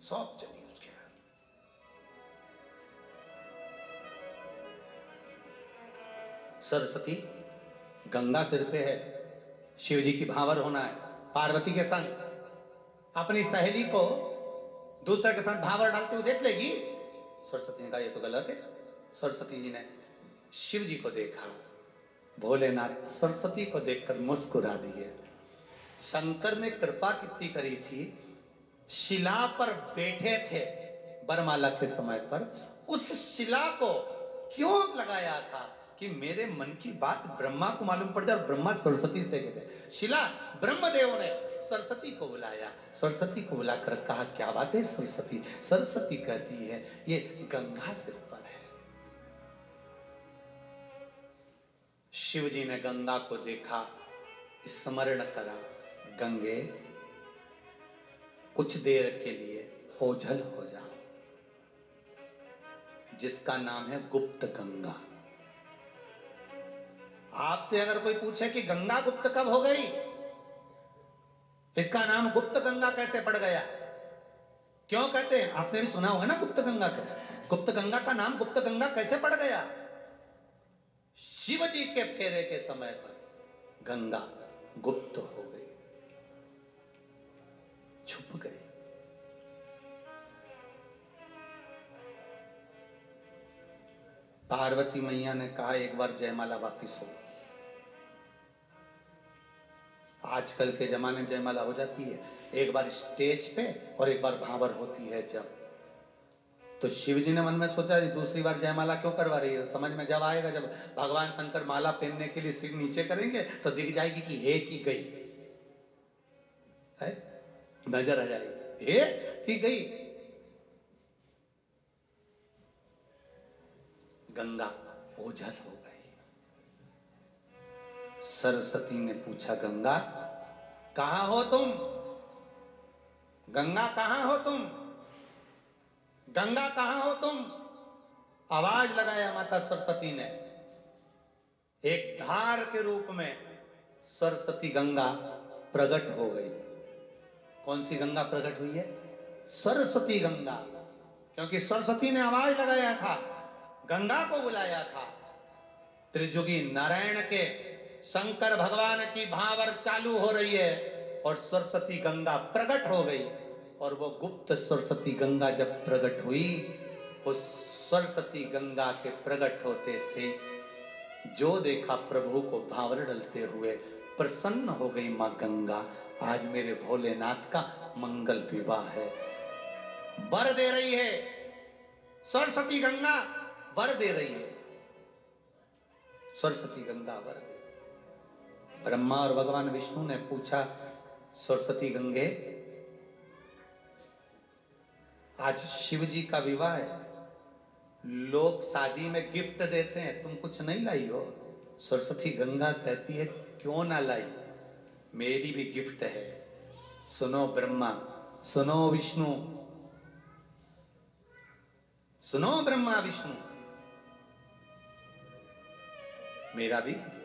सब चली उसके। सरस्वती गंगा सिर पे है, शिव जी की भावर होना है, पार्वती के संग अपनी सहेली को दूसरे के साथ भावर डालते हुए देख लेगी। सरस्वती ने कहा ये तो गलत है। सरस्वती जी ने शिव जी को देखा, भोलेनाथ सरस्वती को देखकर मुस्कुरा दिए। शंकर ने कृपा कितनी करी थी, शिला पर बैठे थे बरमाला के समय पर, उस शिला को क्यों लगाया था कि मेरे मन की बात ब्रह्मा को मालूम पड़ जाए, और ब्रह्मा सरस्वती से कहते। शिला ब्रह्मदेव ने सरस्वती को बुलाया, सरस्वती को बुलाकर कहा क्या बात है सरस्वती? सरस्वती कहती है ये गंगा सिर पर है। शिव जी ने गंगा को देखा, स्मरण करा, गंगे कुछ देर के लिए ओझल हो जाओ, जिसका नाम है गुप्त गंगा। आपसे अगर कोई पूछे कि गंगा गुप्त कब हो गई, इसका नाम गुप्त गंगा कैसे पड़ गया, क्यों कहते हैं? आपने भी सुना होगा ना गुप्त गंगा को। गुप्त गंगा का नाम गुप्त गंगा कैसे पड़ गया? शिव जी के फेरे के समय पर गंगा गुप्त हो गई, छुप गई। पार्वती मैया ने कहा एक बार जयमाला वापिस हो। आजकल के जमाने में जयमाला हो जाती है एक बार स्टेज पे और एक बार भावर होती है जब। तो शिव जी ने मन में सोचा दूसरी बार जयमाला क्यों करवा रही है। समझ में जब आएगा, जब भगवान शंकर माला पहनने के लिए सिर नीचे करेंगे तो दिख जाएगी कि हे की गई है, नजर आ जाएगी हे की गई। गंगा ओझल हो गई। सरस्वती ने पूछा, गंगा कहां हो तुम? गंगा कहां हो तुम? गंगा कहां हो तुम? आवाज लगाया माता सरस्वती ने। एक धार के रूप में सरस्वती गंगा प्रकट हो गई। कौन सी गंगा प्रकट हुई है? सरस्वती गंगा। क्योंकि सरस्वती ने आवाज लगाया था, गंगा को बुलाया था। त्रिजुगी नारायण के शंकर भगवान की भावर चालू हो रही है और सरस्वती गंगा प्रकट हो गई। और वो गुप्त सरस्वती गंगा जब प्रकट हुई, उस सरस्वती गंगा के प्रकट होते से जो देखा प्रभु को भावर डलते हुए प्रसन्न हो गई मां गंगा। आज मेरे भोलेनाथ का मंगल विवाह है। वर दे रही है सरस्वती गंगा, वर दे रही है सरस्वती गंगा, वर दे। ब्रह्मा और भगवान विष्णु ने पूछा, सरस्वती गंगे आज शिव जी का विवाह है, लोग शादी में गिफ्ट देते हैं, तुम कुछ नहीं लाई हो? सरस्वती गंगा कहती है, क्यों ना लाई, मेरी भी गिफ्ट है। सुनो ब्रह्मा, सुनो विष्णु, सुनो ब्रह्मा विष्णु, मेरा भी गिफ्ट है।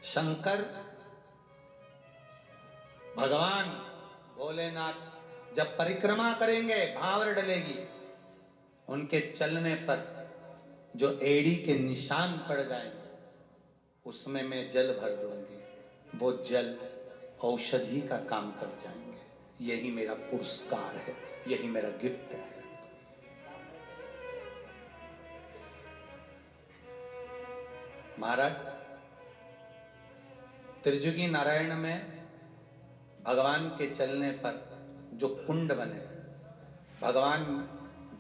शंकर भगवान भोलेनाथ जब परिक्रमा करेंगे, भावर डलेगी, उनके चलने पर जो एड़ी के निशान पड़ जाएंगे, उसमें मैं जल भर दूंगी। वो जल औषधि का काम कर जाएंगे। यही मेरा पुरस्कार है, यही मेरा गिफ्ट है। महाराज, त्रिजुगी नारायण में भगवान के चलने पर जो कुंड बने, भगवान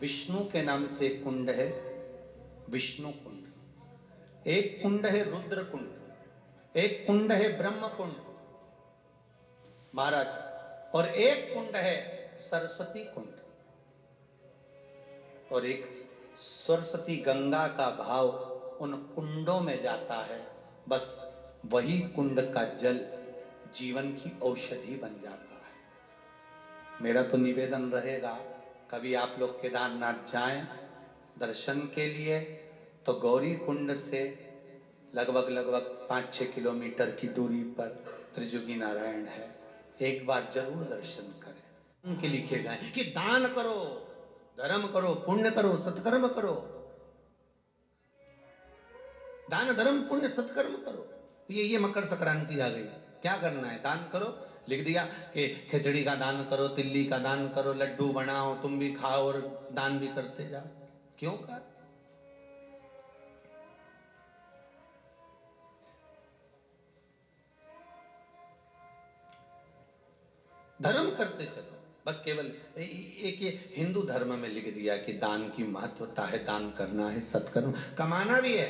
विष्णु के नाम से एक कुंड है, विष्णु कुंड। एक कुंड है रुद्र कुंड, एक कुंड है ब्रह्म कुंड महाराज, और एक कुंड है सरस्वती कुंड। और एक सरस्वती गंगा का भाव उन कुंडों में जाता है। बस वही कुंड का जल जीवन की औषधि बन जाता है। मेरा तो निवेदन रहेगा, कभी आप लोग केदारनाथ जाएं दर्शन के लिए, तो गौरी कुंड से लगभग 5-6 किलोमीटर की दूरी पर त्रिजुगी नारायण है। एक बार जरूर दर्शन करें। उनके लिखे गए कि दान करो, धर्म करो, पुण्य करो, सत्कर्म करो। दान धर्म पुण्य सत्कर्म करो। ये मकर संक्रांति आ गई, क्या करना है? दान करो। लिख दिया कि खिचड़ी का दान करो, तिल्ली का दान करो, लड्डू बनाओ, तुम भी खाओ और दान भी करते जाओ। क्यों का? धर्म करते चलो। बस केवल एक ये हिंदू धर्म में लिख दिया कि दान की महत्वता है, दान करना है, सत्कर्म कमाना भी है,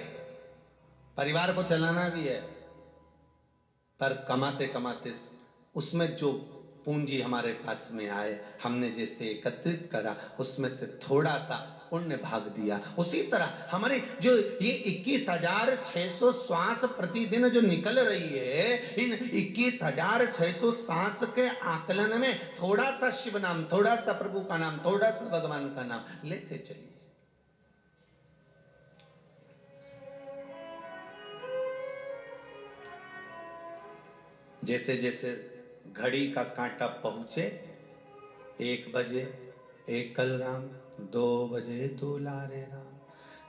परिवार को चलाना भी है। पर कमाते कमाते उसमें जो पूंजी हमारे पास में आए, हमने जैसे एकत्रित करा, उसमें से थोड़ा सा पुण्य भाग दिया। उसी तरह हमारी जो ये 21,600 श्वास प्रतिदिन जो निकल रही है, इन 21,600 श्वास के आकलन में थोड़ा सा शिव नाम, थोड़ा सा प्रभु का नाम, थोड़ा सा भगवान का नाम लेते चलिए। जैसे जैसे घड़ी का कांटा पहुंचे, 1 बजे एकल राम, 2 बजे दुलारे राम,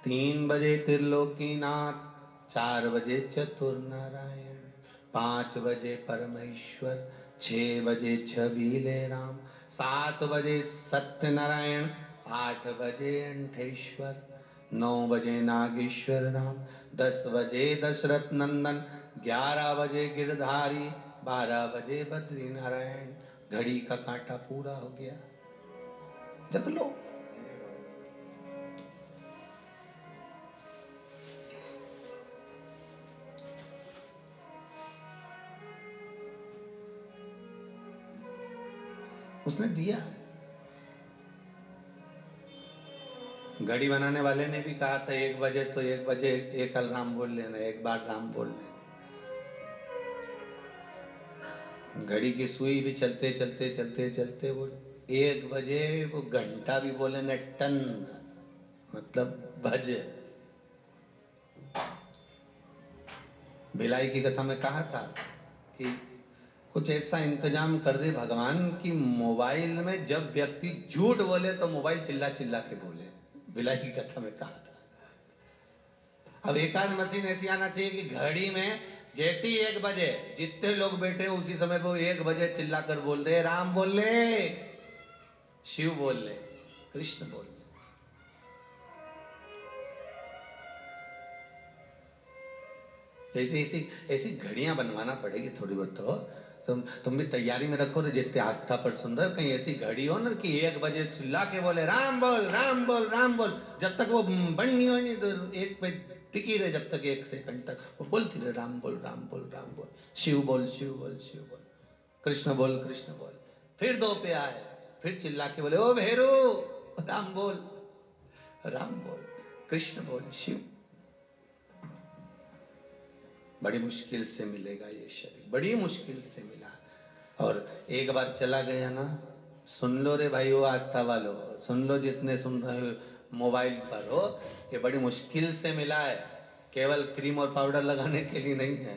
3 बजे त्रिलोकीनाथ, 4 बजे चतुर नारायण, 5 बजे परमेश्वर, 6 बजे छबीले राम, 7 बजे सत्यनारायण, 8 बजे अंठेश्वर, 9 बजे नागेश्वर राम, 10 बजे दशरथ नंदन, 11 बजे गिरधारी, 12 बजे बद्री नारायण। घड़ी का कांटा पूरा हो गया, जप लो। उसने दिया है। घड़ी बनाने वाले ने भी कहा था 1 बजे तो 1 बजे एक अलार्म बोल लेना, एक बार राम बोल लेना। घड़ी की सुई भी चलते चलते चलते चलते वो 1 बजे वो घंटा भी बोले न टन, मतलब बज। भिलाई की कथा में कहा था कि कुछ ऐसा इंतजाम कर दे भगवान की मोबाइल में जब व्यक्ति झूठ बोले तो मोबाइल चिल्ला चिल्ला के बोले। भिलाई की कथा में कहा था। अब एक आध मशीन ऐसी आना चाहिए कि घड़ी में जैसे ही 1 बजे जितने लोग बैठे हो उसी समय वो 1 बजे चिल्ला कर बोल दे, राम बोल ले, शिव बोल ले, कृष्ण बोल ले। ऐसी ऐसी ऐसी घड़ियां बनवाना पड़ेगी थोड़ी बहुत। तो तुम भी तैयारी में रखो रे, जितने आस्था पर सुन रहे हो, कहीं ऐसी घड़ी हो ना कि 1 बजे चिल्ला के बोले राम बोल राम बोल राम बोल। जब तक वो बंद नहीं हो नहीं तो एक पे टिकी रहे, जब तक 1 सेकंड तक वो बोलती रहे राम बोल राम बोल राम बोल, शिव बोल शिव बोल शिव बोल, कृष्ण बोल कृष्ण बोल। फिर 2 पे आए, फिर चिल्ला के बोले ओ भेरू राम बोल कृष्ण बोल शिव। बड़ी मुश्किल से मिलेगा ये शरीर, बड़ी मुश्किल से मिला। और एक बार चला गया ना, सुन लो रे भाई, वो आस्था वालों सुन लो, जितने सुन रहे हो मोबाइल पर हो, ये बड़ी मुश्किल से मिला है। केवल क्रीम और पाउडर लगाने के लिए नहीं है,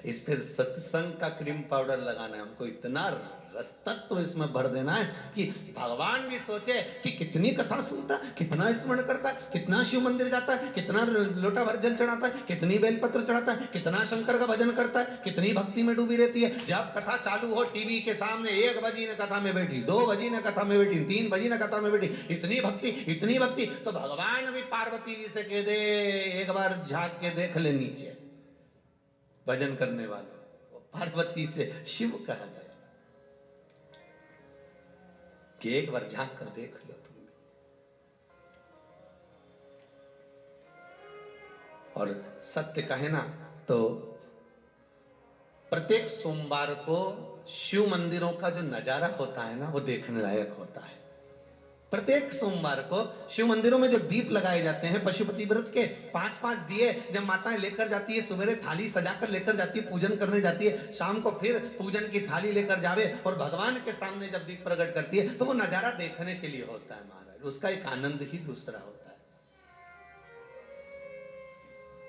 इस पर सत्संग का क्रीम पाउडर लगाना है। हमको इतना रसतत्व तो इसमें भर देना है कि भगवान भी सोचे कि कितनी कथा सुनता, कितना स्मरण करता, कितना शिव मंदिर जाता है, कितना लोटा भर जल चढ़ाता है, कितनी बेलपत्र चढ़ाता है, कितना शंकर का भजन करता है, कितनी भक्ति में डूबी रहती है। जब कथा चालू हो टीवी के सामने 1 बजे ने कथा में बैठी, 2 बजे ने कथा में बैठी, 3 बजे ने कथा में बैठी, इतनी भक्ति तो भगवान भी पार्वती जी से कह दे एक बार झांक के देख ले नीचे भजन करने वालों। पार्वती से शिव कहा गया कि एक बार झांक कर देख लो तुम। और सत्य कहे ना तो प्रत्येक सोमवार को शिव मंदिरों का जो नजारा होता है ना वो देखने लायक होता है। प्रत्येक सोमवार को शिव मंदिरों में जो दीप लगाए जाते हैं, पशुपति व्रत के 5-5 दिए जब माताएं लेकर जाती है, सवेरे थाली सजाकर लेकर जाती है, पूजन करने जाती है, शाम को फिर पूजन की थाली लेकर जावे और भगवान के सामने जब दीप प्रकट करती है तो वो नजारा देखने के लिए होता है महाराज। उसका एक आनंद ही दूसरा होता है,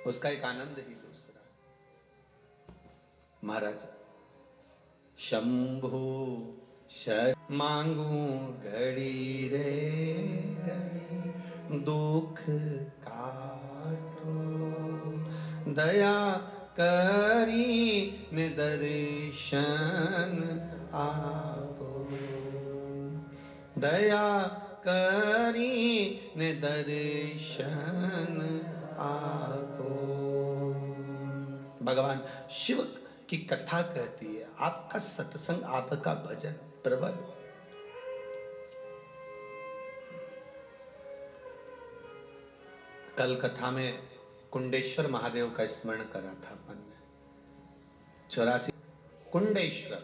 उसका एक आनंद ही दूसरा। महाराज शंभु मांगू घड़ी रे घड़ी दुख काटो, दया करी निदर्शन आपो, दया करी निदर्शन आपो। भगवान शिव की कथा कहती है आपका सत्संग, आपका भजन प्रबल हो। कल कथा में कुंडेश्वर महादेव का स्मरण करा था अपन ने। 84 कुंडेश्वर